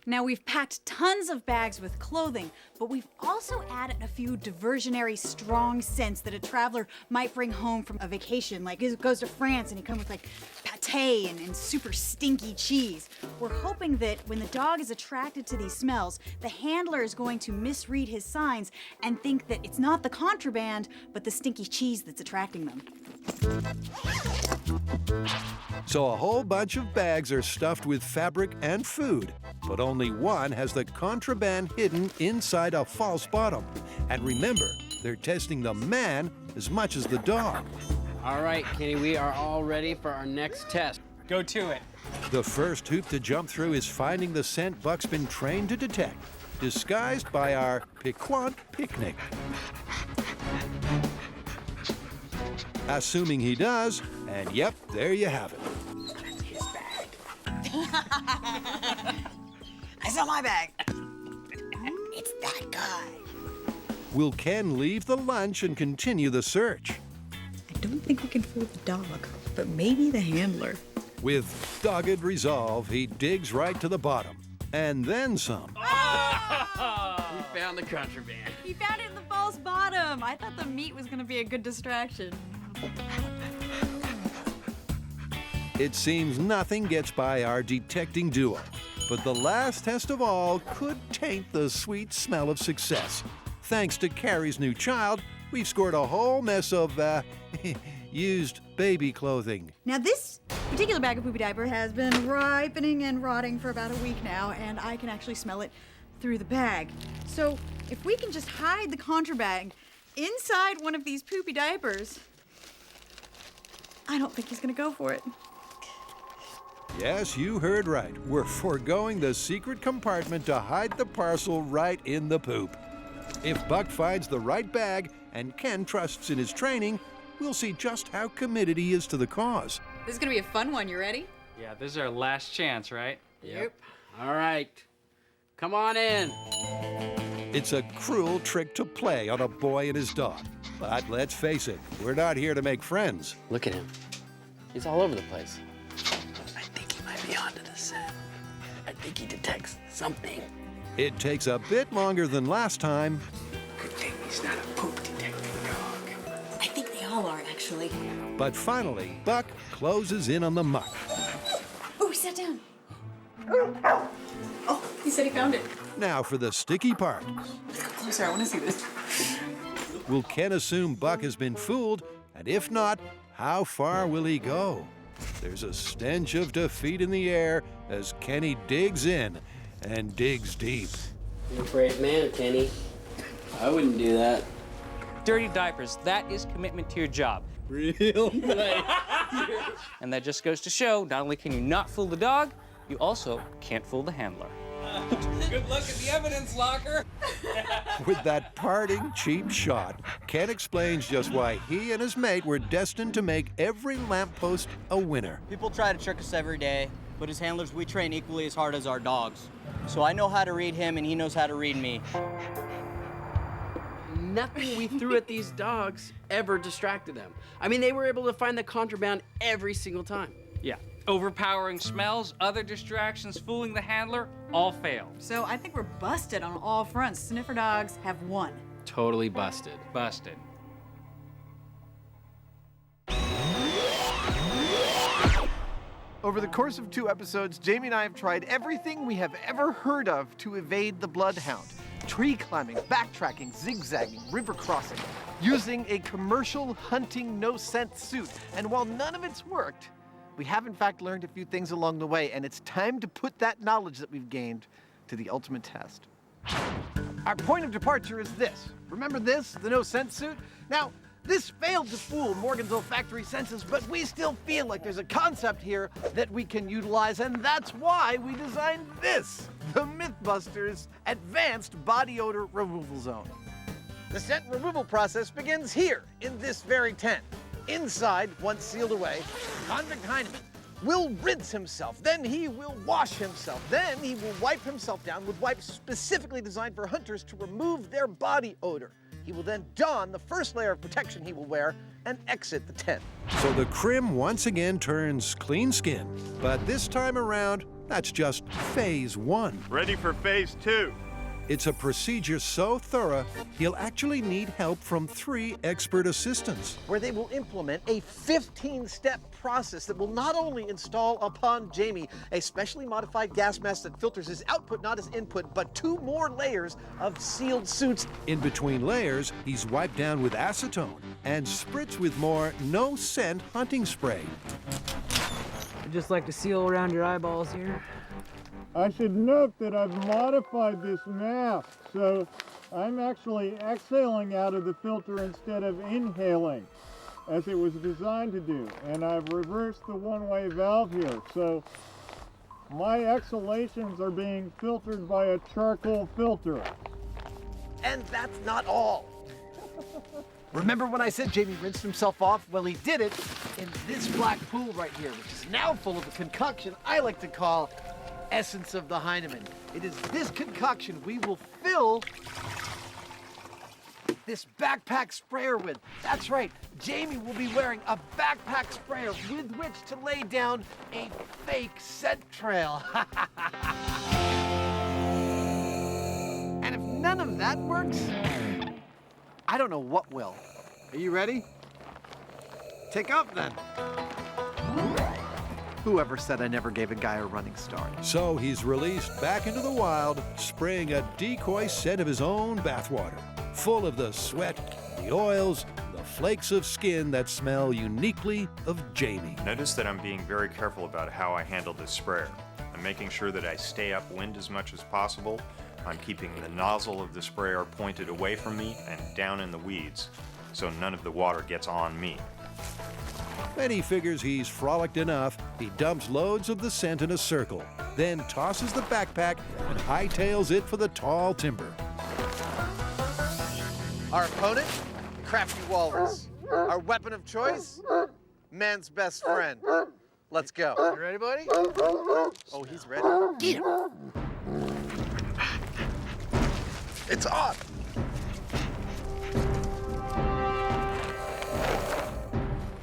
Now, we've packed tons of bags with clothing, but we've also added a few diversionary strong scents that a traveler might bring home from a vacation. Like, he goes to France and he comes with like pate and super stinky cheese. We're hoping that when the dog is attracted to these smells, the handler is going to misread his signs and think that it's not the contraband, but the stinky cheese that's attracting them. So a whole bunch of bags are stuffed with fabric and food, but only one has the contraband hidden inside a false bottom. And remember, they're testing the man as much as the dog. All right, Kenny, we are all ready for our next test. Go to it. The first hoop to jump through is finding the scent Buck's been trained to detect, disguised by our piquant picnic. Assuming he does, and yep, there you have it. That's his bag. I saw my bag. It's that guy. Will Ken leave the lunch and continue the search? I don't think we can fool the dog, but maybe the handler. With dogged resolve, he digs right to the bottom, and then some. We found the contraband. He found it in the false bottom. I thought the meat was gonna be a good distraction. It seems nothing gets by our detecting duo, but the last test of all could taint the sweet smell of success. Thanks to Carrie's new child, we've scored a whole mess of, used baby clothing. Now this particular bag of poopy diaper has been ripening and rotting for about a week now, and I can actually smell it through the bag. So if we can just hide the contraband inside one of these poopy diapers, I don't think he's gonna go for it. Yes, you heard right. We're foregoing the secret compartment to hide the parcel right in the poop. If Buck finds the right bag and Ken trusts in his training, we'll see just how committed he is to the cause. This is gonna be a fun one, you ready? Yeah, this is our last chance, right? Yep. All right. Come on in. It's a cruel trick to play on a boy and his dog. But let's face it, we're not here to make friends. Look at him. He's all over the place. I think he might be onto the scent. I think he detects something. It takes a bit longer than last time. Good thing he's not a poop detecting dog. I think they all are, actually. But finally, Buck closes in on the muck. Oh, he sat down. Oh, he said he found it. Now for the sticky part. Let's go closer, I wanna see this. Will Ken assume Buck has been fooled? And if not, how far will he go? There's a stench of defeat in the air as Kenny digs in and digs deep. You're a brave man, Kenny. I wouldn't do that. Dirty diapers, that is commitment to your job. Real nice. And that just goes to show, not only can you not fool the dog, you also can't fool the handler. Good luck at the evidence locker. With that parting cheap shot, Ken explains just why he and his mate were destined to make every lamppost a winner. People try to trick us every day, but as handlers, we train equally as hard as our dogs. So I know how to read him, and he knows how to read me. Nothing we threw at these dogs ever distracted them. I mean, they were able to find the contraband every single time. Yeah. Overpowering smells, other distractions, fooling the handler, all failed. So I think we're busted on all fronts. Sniffer dogs have won. Totally busted. Busted. Over the course of 2 episodes, Jamie and I have tried everything we have ever heard of to evade the Bloodhound. Tree climbing, backtracking, zigzagging, river crossing, using a commercial hunting no-scent suit. And while none of it's worked, we have in fact learned a few things along the way, and it's time to put that knowledge that we've gained to the ultimate test. Our point of departure is this. Remember this, the no-scent suit? Now, this failed to fool Morgan's olfactory senses, but we still feel like there's a concept here that we can utilize, and that's why we designed this, the MythBusters Advanced Body Odor Removal Zone. The scent removal process begins here, in this very tent. Inside, once sealed away, convict Heineman will rinse himself, then he will wash himself, then he will wipe himself down with wipes specifically designed for hunters to remove their body odor. He will then don the first layer of protection he will wear and exit the tent. So the Crim once again turns clean skin, but this time around, that's just phase 1. Ready for phase 2. It's a procedure so thorough, he'll actually need help from 3 expert assistants. Where they will implement a 15-step process that will not only install upon Jamie a specially modified gas mask that filters his output, not his input, but 2 more layers of sealed suits. In between layers, he's wiped down with acetone and spritzed with more no-scent hunting spray. I'd just like to seal around your eyeballs here. I should note that I've modified this mask, so I'm actually exhaling out of the filter instead of inhaling, as it was designed to do. And I've reversed the one-way valve here, so my exhalations are being filtered by a charcoal filter. And that's not all. Remember when I said Jamie rinsed himself off? Well, he did it in this black pool right here, which is now full of a concoction I like to call essence of the Heineman. It is this concoction we will fill this backpack sprayer with. That's right, Jamie will be wearing a backpack sprayer with which to lay down a fake scent trail. And if none of that works, I don't know what will. Are you ready? Take off then. Whoever said I never gave a guy a running start? So he's released back into the wild, spraying a decoy scent of his own bathwater, full of the sweat, the oils, the flakes of skin that smell uniquely of Jamie. Notice that I'm being very careful about how I handle this sprayer. I'm making sure that I stay upwind as much as possible. I'm keeping the nozzle of the sprayer pointed away from me and down in the weeds, so none of the water gets on me. When he figures he's frolicked enough, he dumps loads of the scent in a circle, then tosses the backpack and hightails it for the tall timber. Our opponent, crafty walrus. Our weapon of choice, man's best friend. Let's go. You ready, buddy? Oh, he's ready. Get him. It's on.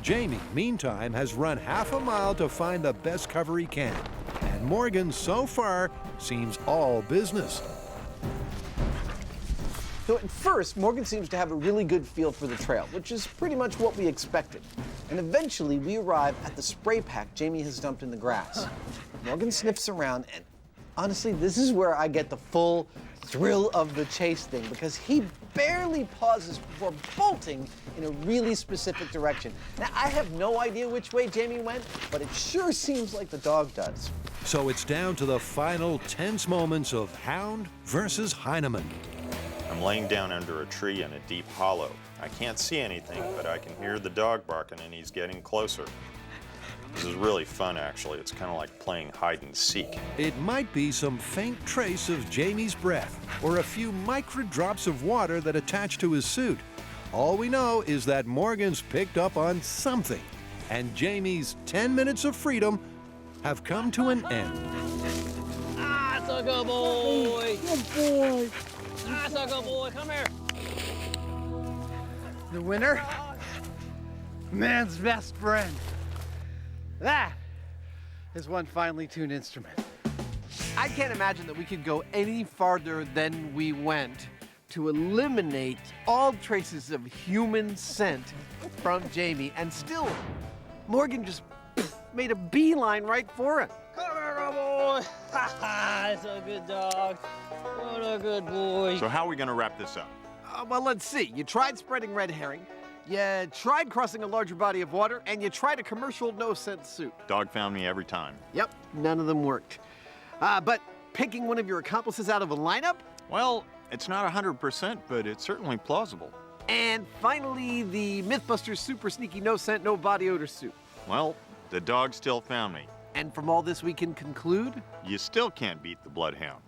Jamie, meantime, has run half a mile to find the best cover he can. And Morgan, so far, seems all business. So at first, Morgan seems to have a really good feel for the trail, which is pretty much what we expected. And eventually, we arrive at the spray pack Jamie has dumped in the grass. Morgan sniffs around, and honestly, this is where I get the full thrill of the chase thing, because he barely pauses before bolting in a really specific direction. Now, I have no idea which way Jamie went, but it sure seems like the dog does. So it's down to the final tense moments of Hound versus Heineman. I'm laying down under a tree in a deep hollow. I can't see anything, but I can hear the dog barking and he's getting closer. This is really fun, actually. It's kind of like playing hide and seek. It might be some faint trace of Jamie's breath or a few micro drops of water that attach to his suit. All we know is that Morgan's picked up on something, and Jamie's 10 minutes of freedom have come to an end. That's a good boy. Good boy. That's a good boy. Come here. The winner, man's best friend. That is one finely tuned instrument. I can't imagine that we could go any farther than we went to eliminate all traces of human scent from Jamie, and still, Morgan just made a beeline right for him. Come here, good boy. That's a good dog. What a good boy. So how are we going to wrap this up? Well, let's see. You tried spreading red herring, you tried crossing a larger body of water, and you tried a commercial no-scent suit. Dog found me every time. Yep, none of them worked. But picking one of your accomplices out of a lineup? Well, it's not 100%, but it's certainly plausible. And finally, the MythBusters super sneaky no-scent, no-body odor suit. Well, the dog still found me. And from all this we can conclude? You still can't beat the Bloodhound.